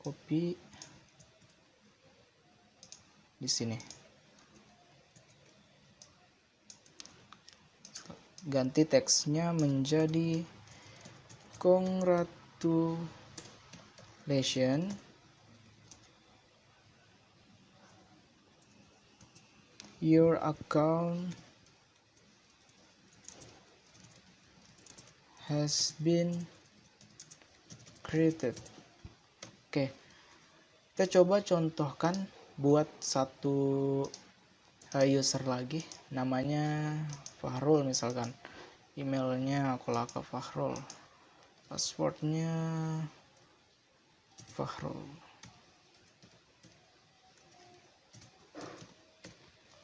copy di sini. Ganti teksnya menjadi congratulations, your account has been created. Oke, kita coba contohkan buat satu user lagi, namanya Fahrul misalkan, emailnya kolaka_fahrul, passwordnya Fahrul.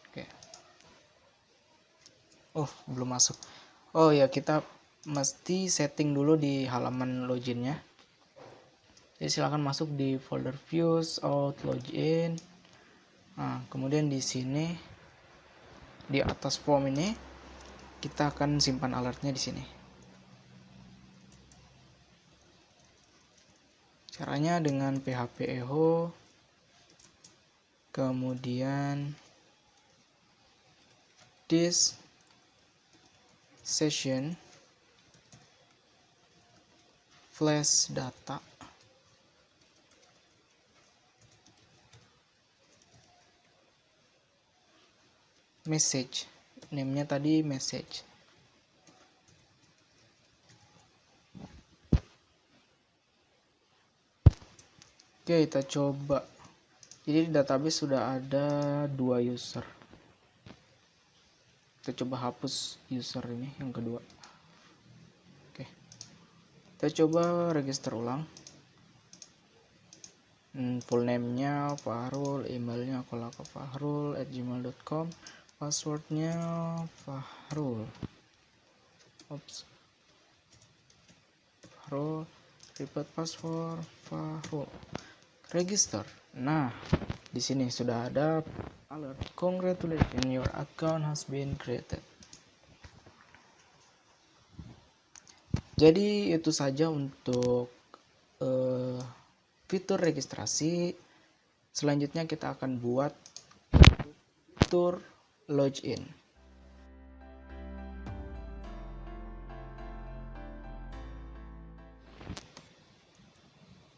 Oke. Oh, belum masuk. Oh ya, kita mesti setting dulu di halaman loginnya. Jadi silakan masuk di folder views, auth, login. Nah, kemudian di sini di atas form ini kita akan simpan alertnya di sini. Caranya dengan php echo, kemudian this session flash data, message, name-nya tadi message. Oke, kita coba. Jadi di database sudah ada 2 user. Kita coba hapus user ini yang kedua. Oke, kita coba register ulang. Full name-nya Fahrul, emailnya kolaka_fahrul@gmail.com, passwordnya Fahrul. Fahrul, repeat password Fahrul. Register. Nah, di sini sudah ada alert. Congratulations, your account has been created. Jadi itu saja untuk fitur registrasi. Selanjutnya kita akan buat fitur login.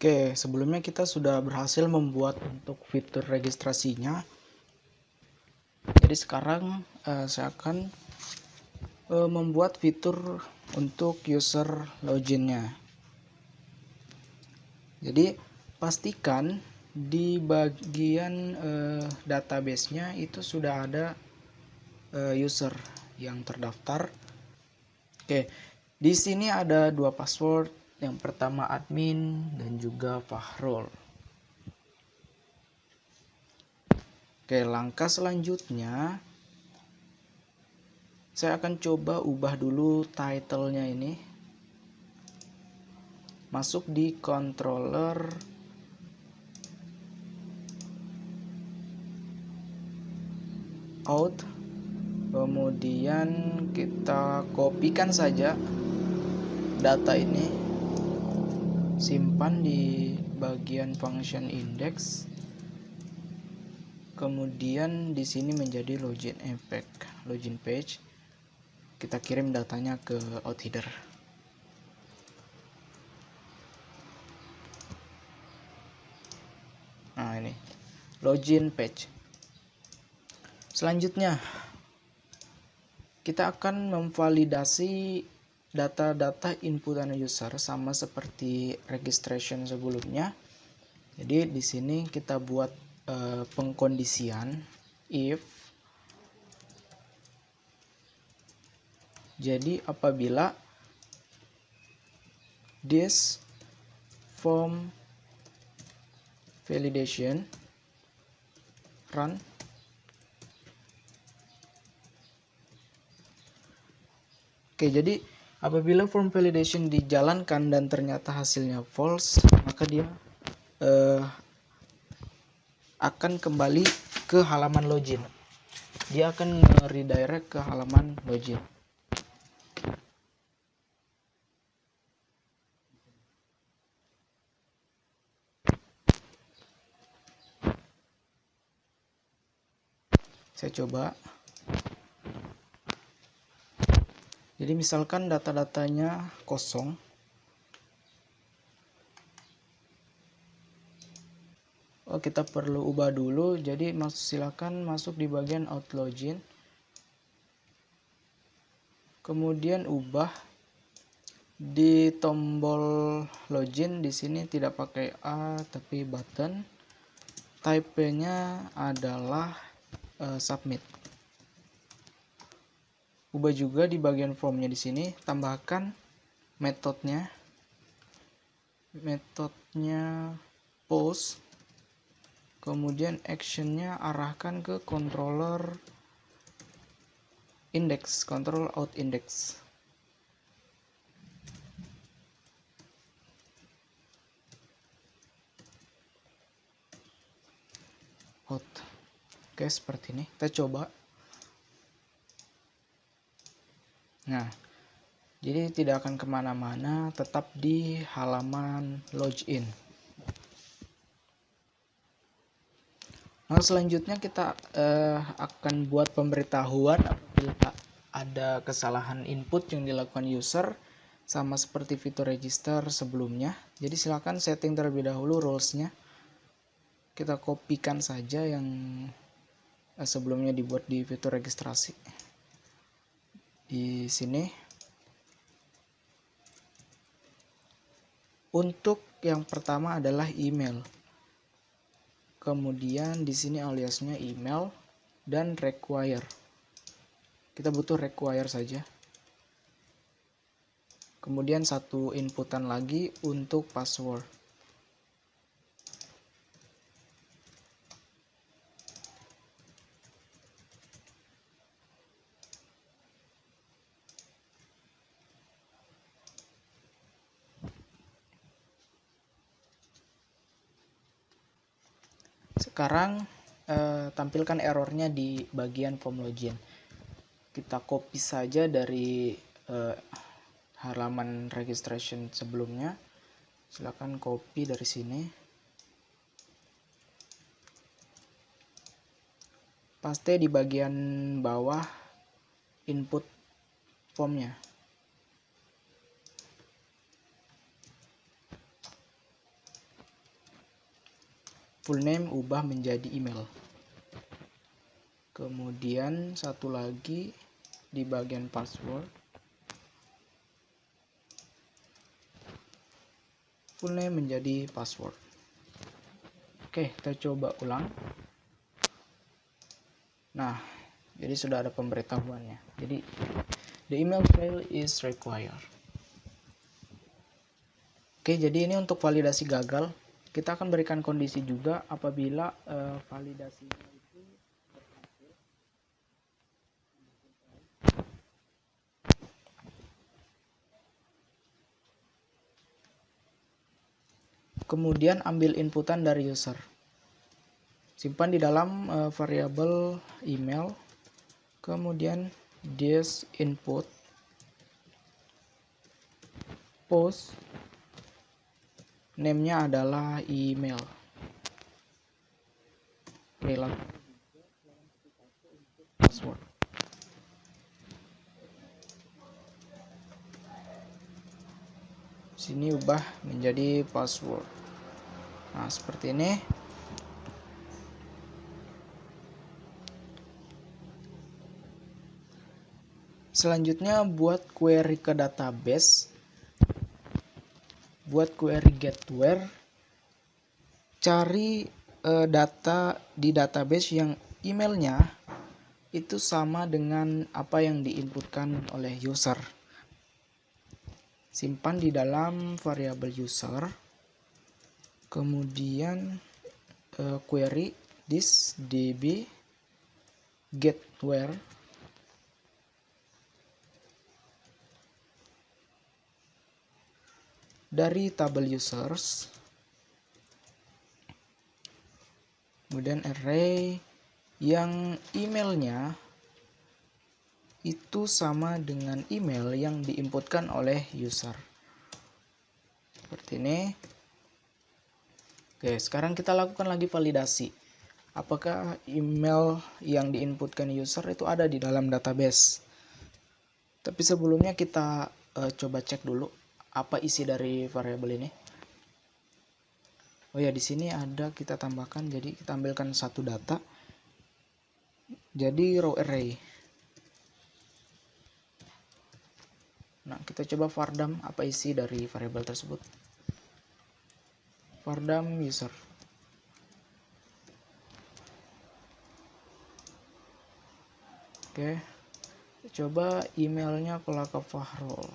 Oke, sebelumnya kita sudah berhasil membuat untuk fitur registrasinya. Jadi sekarang saya akan membuat fitur untuk user loginnya. Jadi pastikan di bagian database-nya itu sudah ada user yang terdaftar. Oke, di sini ada 2 password. Yang pertama admin dan juga Fahrul. Oke, langkah selanjutnya saya akan coba ubah dulu title-nya ini. Masuk di controller auth, kemudian kita kopikan saja data ini, simpan di bagian function index, kemudian di sini menjadi login effect, login page. Kita kirim datanya ke auth header. login page. Selanjutnya kita akan memvalidasi data-data inputan user sama seperti registration sebelumnya. Jadi di sini kita buat pengkondisian if. Jadi apabila this form validation run, oke, jadi apabila form validation dijalankan dan ternyata hasilnya false, maka dia akan kembali ke halaman login. Dia akan redirect ke halaman login. Saya coba. Jadi misalkan data-datanya kosong. Oh, kita perlu ubah dulu. Jadi silakan masuk di bagian out login. Kemudian ubah di tombol login. Di sini tidak pakai A tapi button. Type-nya adalah submit. Ubah juga di bagian formnya di sini, tambahkan metodenya. Metodenya post. Kemudian actionnya arahkan ke controller index, control out index. Out. Oke, seperti ini. Kita coba. Nah, jadi tidak akan kemana-mana, tetap di halaman login. Nah, selanjutnya kita akan buat pemberitahuan apabila ada kesalahan input yang dilakukan user, sama seperti fitur register sebelumnya. Jadi silakan setting terlebih dahulu rules-nya. Kita kopikan saja yang sebelumnya dibuat di fitur registrasi. Di sini. Untuk yang pertama adalah email. Kemudian di sini aliasnya email dan require. Kita butuh require saja. Kemudian satu inputan lagi untuk password. Sekarang tampilkan errornya di bagian form login. Kita copy saja dari halaman registration sebelumnya. Silakan copy dari sini. Paste di bagian bawah input formnya. Full name ubah menjadi email. Kemudian satu lagi di bagian password. Full name menjadi password. Oke, kita coba ulang. Nah, jadi sudah ada pemberitahuannya. Jadi the email file is required. Oke, jadi ini untuk validasi gagal. Kita akan berikan kondisi juga apabila validasinya itu berhasil. Kemudian ambil inputan dari user. Simpan di dalam variabel email. Kemudian this input post. Name-nya adalah email. Password. Sini ubah menjadi password. Nah, seperti ini. Selanjutnya buat query ke database. Buat query get where, cari data di database yang emailnya itu sama dengan apa yang diinputkan oleh user. Simpan di dalam variabel user. Kemudian query this db get where dari tabel users, kemudian array yang emailnya itu sama dengan email yang diinputkan oleh user, seperti ini. Oke, sekarang kita lakukan lagi validasi apakah email yang diinputkan user itu ada di dalam database. Tapi sebelumnya kita coba cek dulu apa isi dari variabel ini. Oh ya, di sini ada kita tambahkan, jadi kita ambilkan satu data jadi row array. Nah, kita coba vardam apa isi dari variabel tersebut. Vardam user. Oke, coba emailnya Kolaka Fahrul,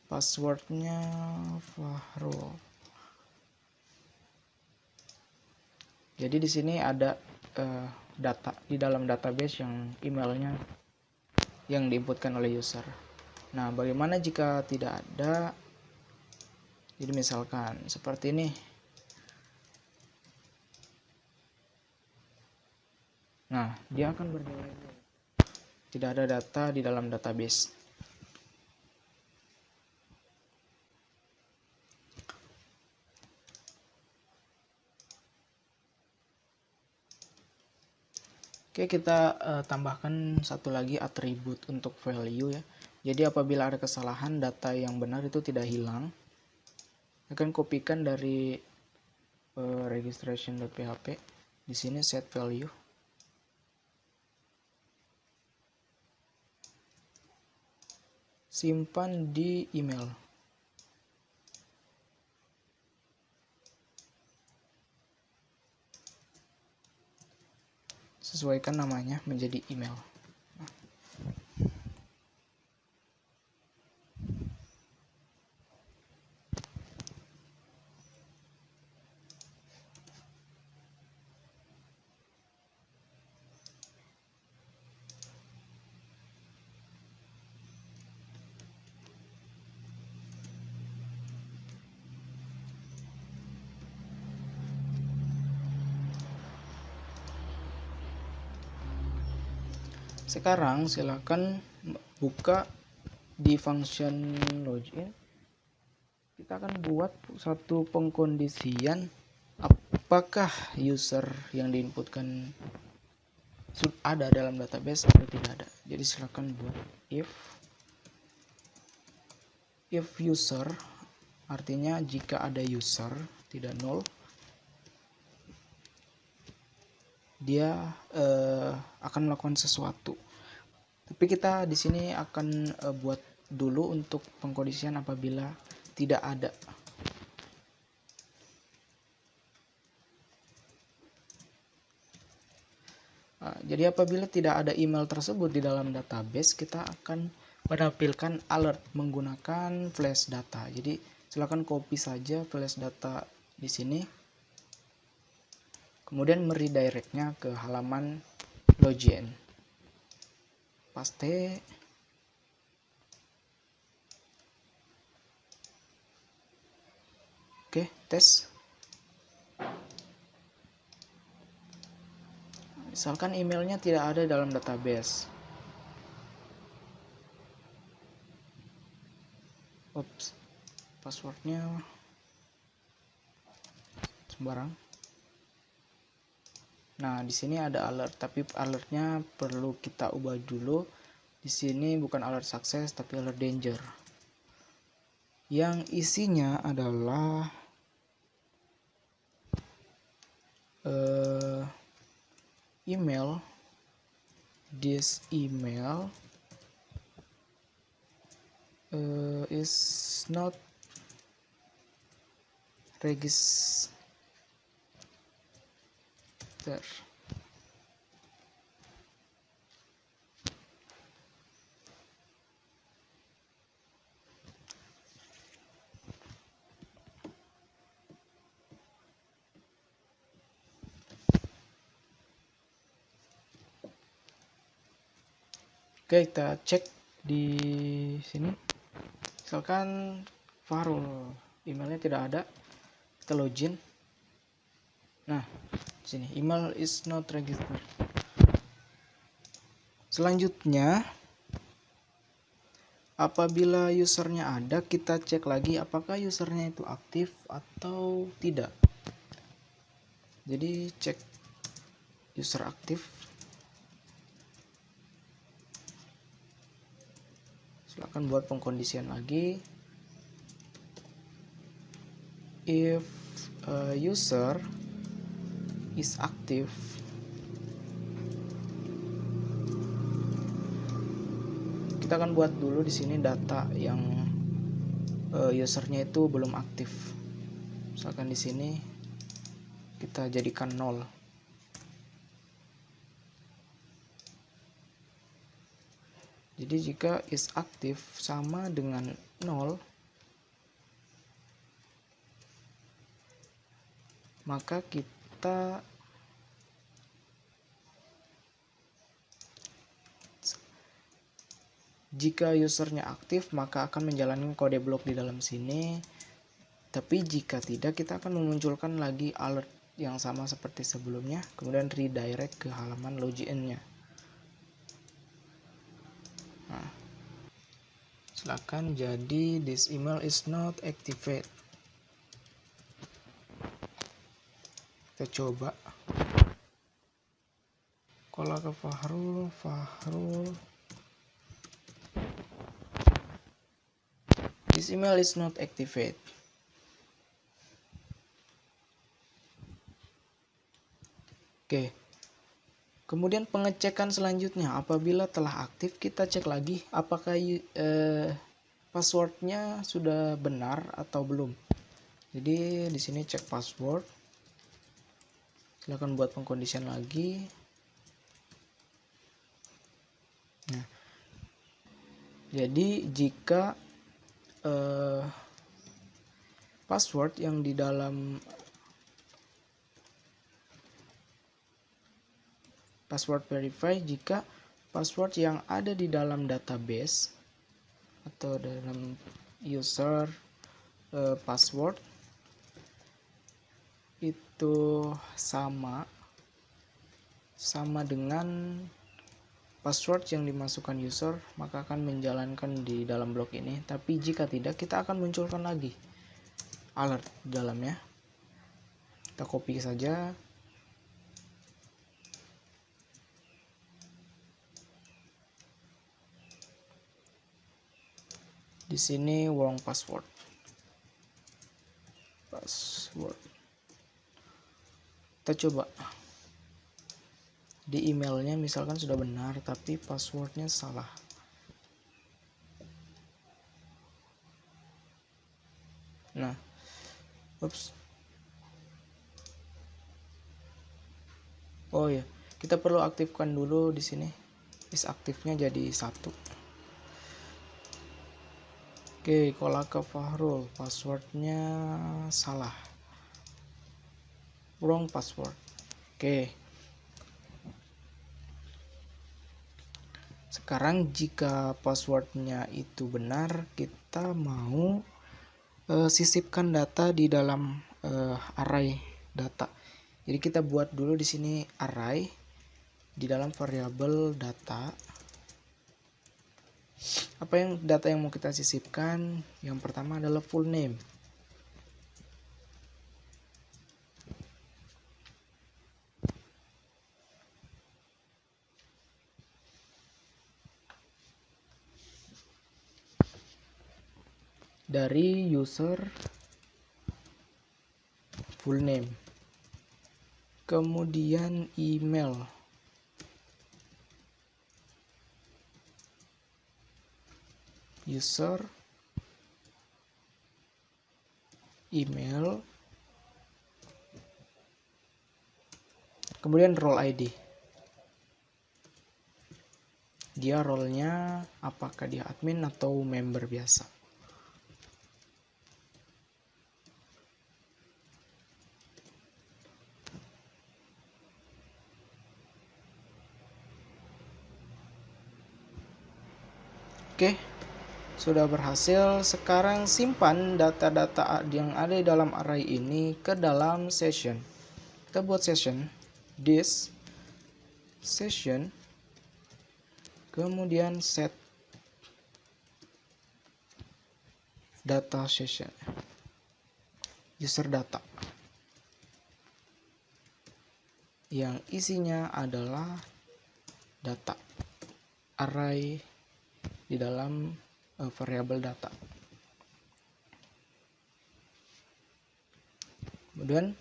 passwordnya Fahrul. Jadi di sini ada data di dalam database yang emailnya yang diinputkan oleh user. Nah, bagaimana jika tidak ada? Jadi misalkan seperti ini. Nah, dia akan bernilai tidak ada data di dalam database. Oke, kita tambahkan satu lagi atribut untuk value ya. Jadi apabila ada kesalahan, data yang benar itu tidak hilang. Akan kopikan dari registration.php. Di sini set value. Simpan di email. Sesuaikan namanya menjadi email. Sekarang silakan buka di function login. Kita akan buat satu pengkondisian apakah user yang diinputkan ada dalam database atau tidak ada. Jadi silakan buat if user, artinya jika ada user tidak null, dia akan melakukan sesuatu. Tapi kita di sini akan buat dulu untuk pengkondisian apabila tidak ada. Jadi apabila tidak ada email tersebut di dalam database, kita akan menampilkan alert menggunakan flash data. Jadi silakan copy saja flash data di sini. Kemudian meredirectnya ke halaman login. Paste. Oke, tes. Misalkan emailnya tidak ada dalam database. Oops, passwordnya sembarang. Nah, di sini ada alert, tapi alertnya perlu kita ubah dulu. Di sini bukan alert sukses, tapi alert danger. Yang isinya adalah email, this email is not register. Oke, kita cek di sini. Misalkan Fahrul, emailnya tidak ada, kita login. Nah, sini email is not registered. Selanjutnya, apabila usernya ada, kita cek lagi apakah usernya itu aktif atau tidak. Jadi cek user aktif. Silakan buat pengkondisian lagi. If a user is active, kita akan buat dulu di sini data yang usernya itu belum aktif. Misalkan di sini kita jadikan 0. Jadi jika is aktif sama dengan 0, maka kita jika usernya aktif maka akan menjalankan kode blok di dalam sini. Tapi jika tidak, kita akan memunculkan lagi alert yang sama seperti sebelumnya, kemudian redirect ke halaman login-nya. Nah, silakan jadi this email is not activate. Kita coba. Kalau ke Fahrul, this email is not activate. Oke. Kemudian pengecekan selanjutnya, apabila telah aktif kita cek lagi apakah passwordnya sudah benar atau belum. Jadi di sini cek password. Silakan buat pengkondisian lagi. Nah, jadi jika password yang di dalam password verify, jika password yang ada di dalam database atau dalam user password itu sama dengan password yang dimasukkan user, maka akan menjalankan di dalam blok ini. Tapi jika tidak, kita akan munculkan lagi alert di dalamnya. Kita copy saja. Di sini wrong password. Kita coba. Di emailnya misalkan sudah benar, tapi passwordnya salah. Nah, oh ya, kita perlu aktifkan dulu di sini. Is aktifnya jadi 1. Oke, Kolaka Fahrul, passwordnya salah, wrong password. Oke, sekarang jika passwordnya itu benar, kita mau sisipkan data di dalam array data. Jadi kita buat dulu di sini array di dalam variabel data. Apa yang data yang mau kita sisipkan? Yang pertama adalah full name. Dari user full name. Kemudian email. User email, kemudian role ID. Dia role-nya apakah dia admin atau member biasa. Oke, sudah berhasil. Sekarang simpan data-data yang ada di dalam array ini ke dalam session. Kita buat session, this session, kemudian set data session, user data, yang isinya adalah data array di dalam variabel data. Kemudian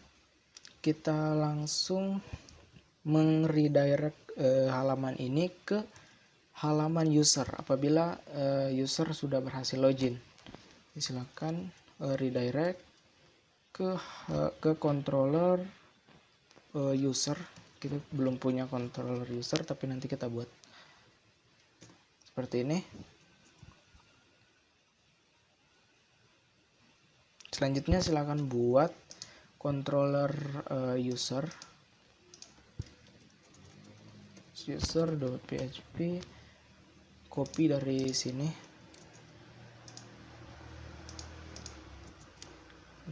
kita langsung redirect halaman ini ke halaman user apabila user sudah berhasil login. Silakan redirect ke controller user. Kita belum punya controller user, tapi nanti kita buat seperti ini. Selanjutnya silakan buat controller user user.php, copy dari sini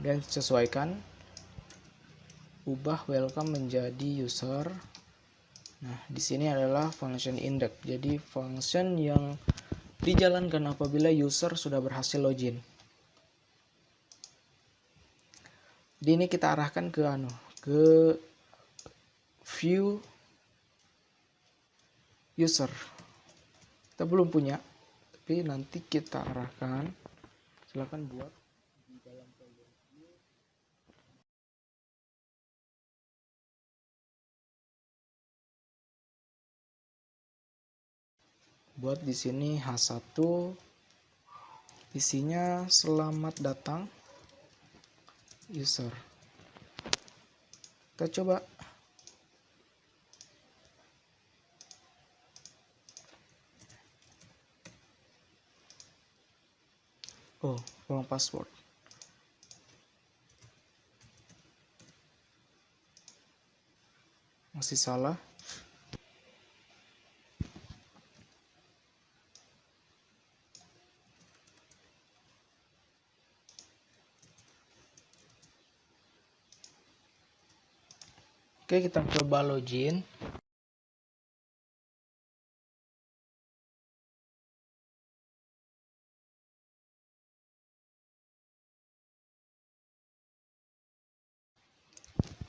dan sesuaikan, ubah welcome menjadi user. Nah, di sini adalah function index. Jadi function yang dijalankan apabila user sudah berhasil login. Di ini kita arahkan ke view user. Kita belum punya, tapi nanti kita arahkan. Silakan buat di dalam folder view. Buat di sini H1, isinya selamat datang user. Kita coba. Oh, wrong password. Masih salah. Oke, kita coba login.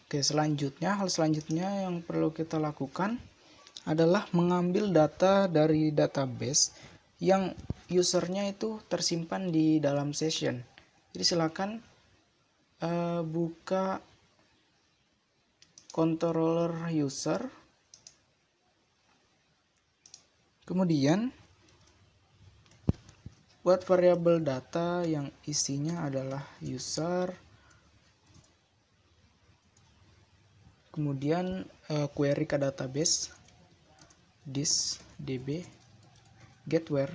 Oke, hal selanjutnya yang perlu kita lakukan adalah mengambil data dari database yang usernya itu tersimpan di dalam session. Jadi silakan buka controller user, kemudian buat variabel data yang isinya adalah user, kemudian query ke database this db get where,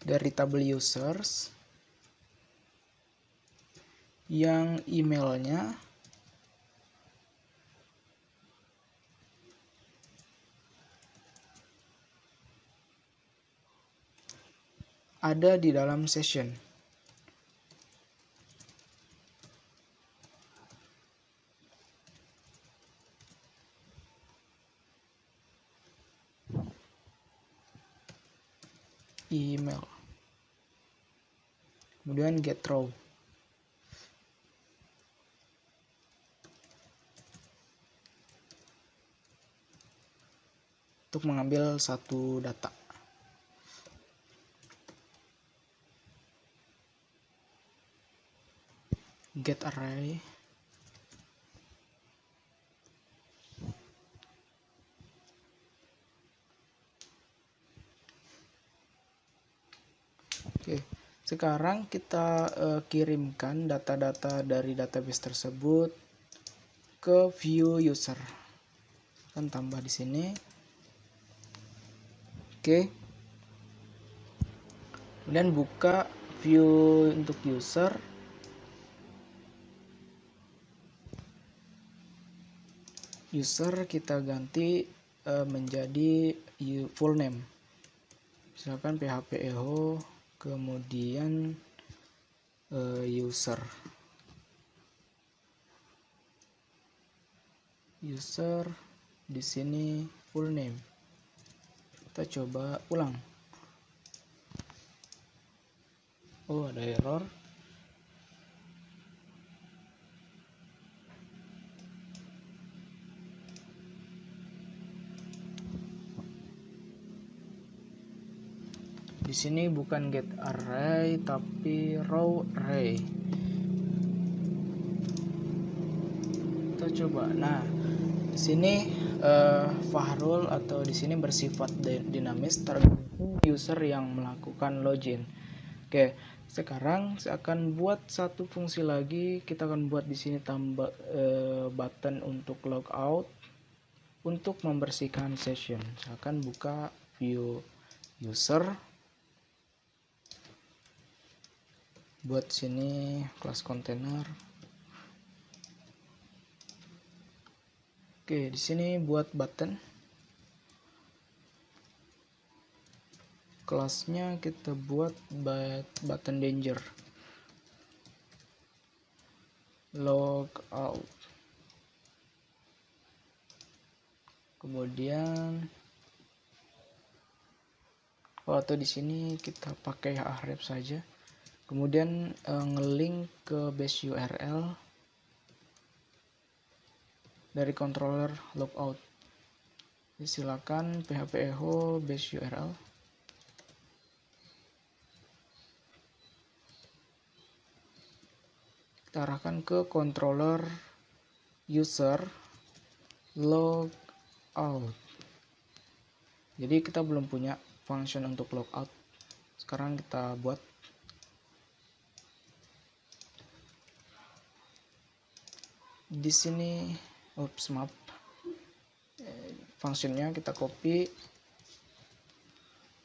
dari tabel users yang emailnya ada di dalam session. Email, kemudian get row. Untuk mengambil satu data. Get array. Sekarang kita kirimkan data-data dari database tersebut ke view user. Kan tambah di sini. Oke. Kemudian buka view untuk user. User kita ganti menjadi full name. Misalkan PHP Eho, kemudian user di sini full name. Kita coba ulang. Oh, ada error. Di sini bukan get array tapi row array. Kita coba. Nah, di sini Fahrul atau di sini bersifat dinamis tergantung user yang melakukan login. Oke, sekarang saya akan buat satu fungsi lagi. Kita akan buat di sini tambah button untuk logout untuk membersihkan session. Misalkan buka view user. Buat sini kelas kontainer. Oke, di sini buat button. Kelasnya kita buat button danger. Logout. Kemudian atau di sini kita pakai href saja. Kemudian ngelink ke base URL dari controller logout. Jadi silakan PHP Eho base URL. Kita arahkan ke controller user logout. Jadi kita belum punya function untuk logout. Sekarang kita buat. Di sini maaf, fungsinya kita copy,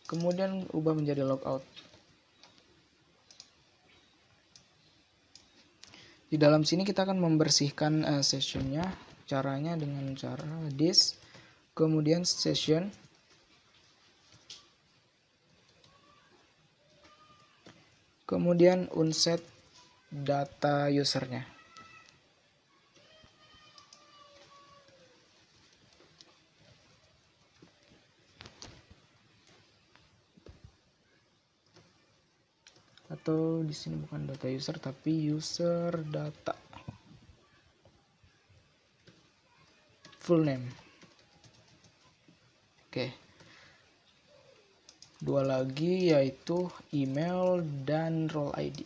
kemudian ubah menjadi logout. Di dalam sini kita akan membersihkan sessionnya. Caranya dengan cara this, kemudian session, kemudian unset data usernya. Atau di sini bukan data user tapi user data full name. Oke. Dua lagi yaitu email dan role ID.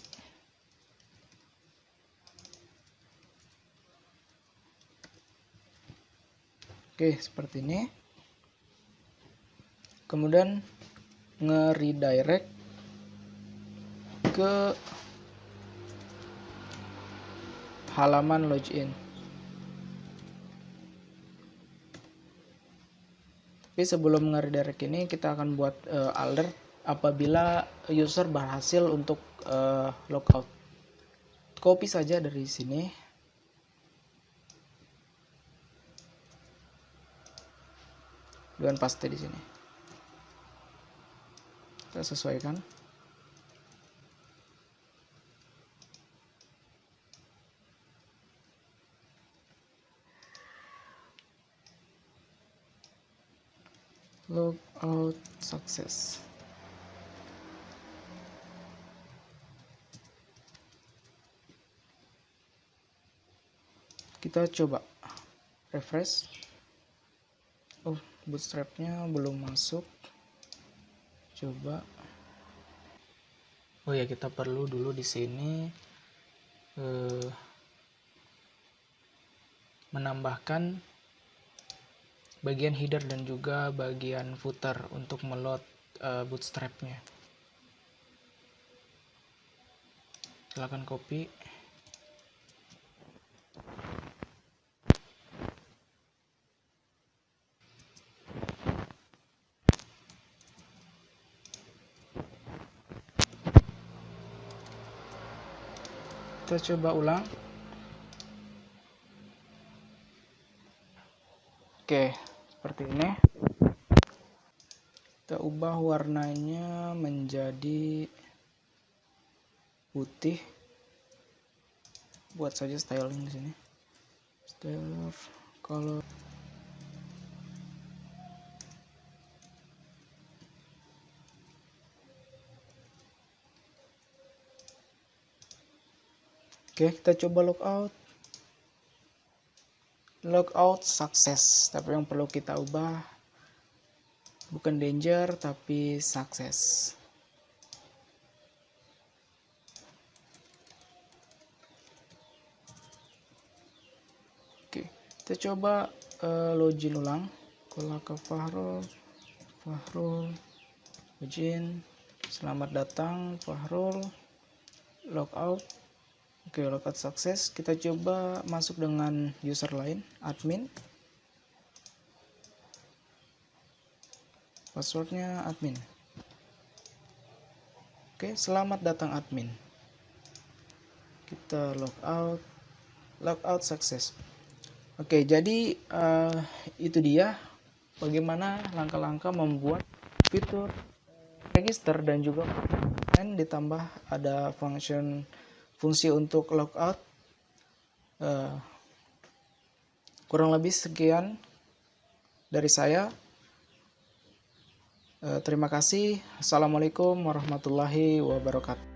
Oke, seperti ini. Kemudian nge-redirect ke halaman login. Tapi sebelum nge-redirect ini kita akan buat alert apabila user berhasil untuk logout. Copy saja dari sini. Dan paste di sini. Kita sesuaikan. Logout success. Kita coba refresh. Oh, bootstrapnya belum masuk. Coba. Oh ya, kita perlu dulu di sini menambahkan bagian header dan juga bagian footer untuk meload bootstrapnya. Silakan copy. Kita coba ulang. Oke, seperti ini. Kita ubah warnanya menjadi putih. Buat saja styling di sini. Styler color. Oke, kita coba logout. Logout sukses, tapi yang perlu kita ubah bukan danger tapi sukses. Oke, kita coba login ulang. Kalau ke Fahrul, login. Selamat datang Fahrul. Logout. Oke, logout sukses. Kita coba masuk dengan user lain, admin. Passwordnya admin. Oke, selamat datang admin. Kita logout sukses. Oke, jadi itu dia bagaimana langkah-langkah membuat fitur register dan juga ditambah ada fungsi untuk logout. Kurang lebih sekian dari saya. Terima kasih. Assalamualaikum warahmatullahi wabarakatuh.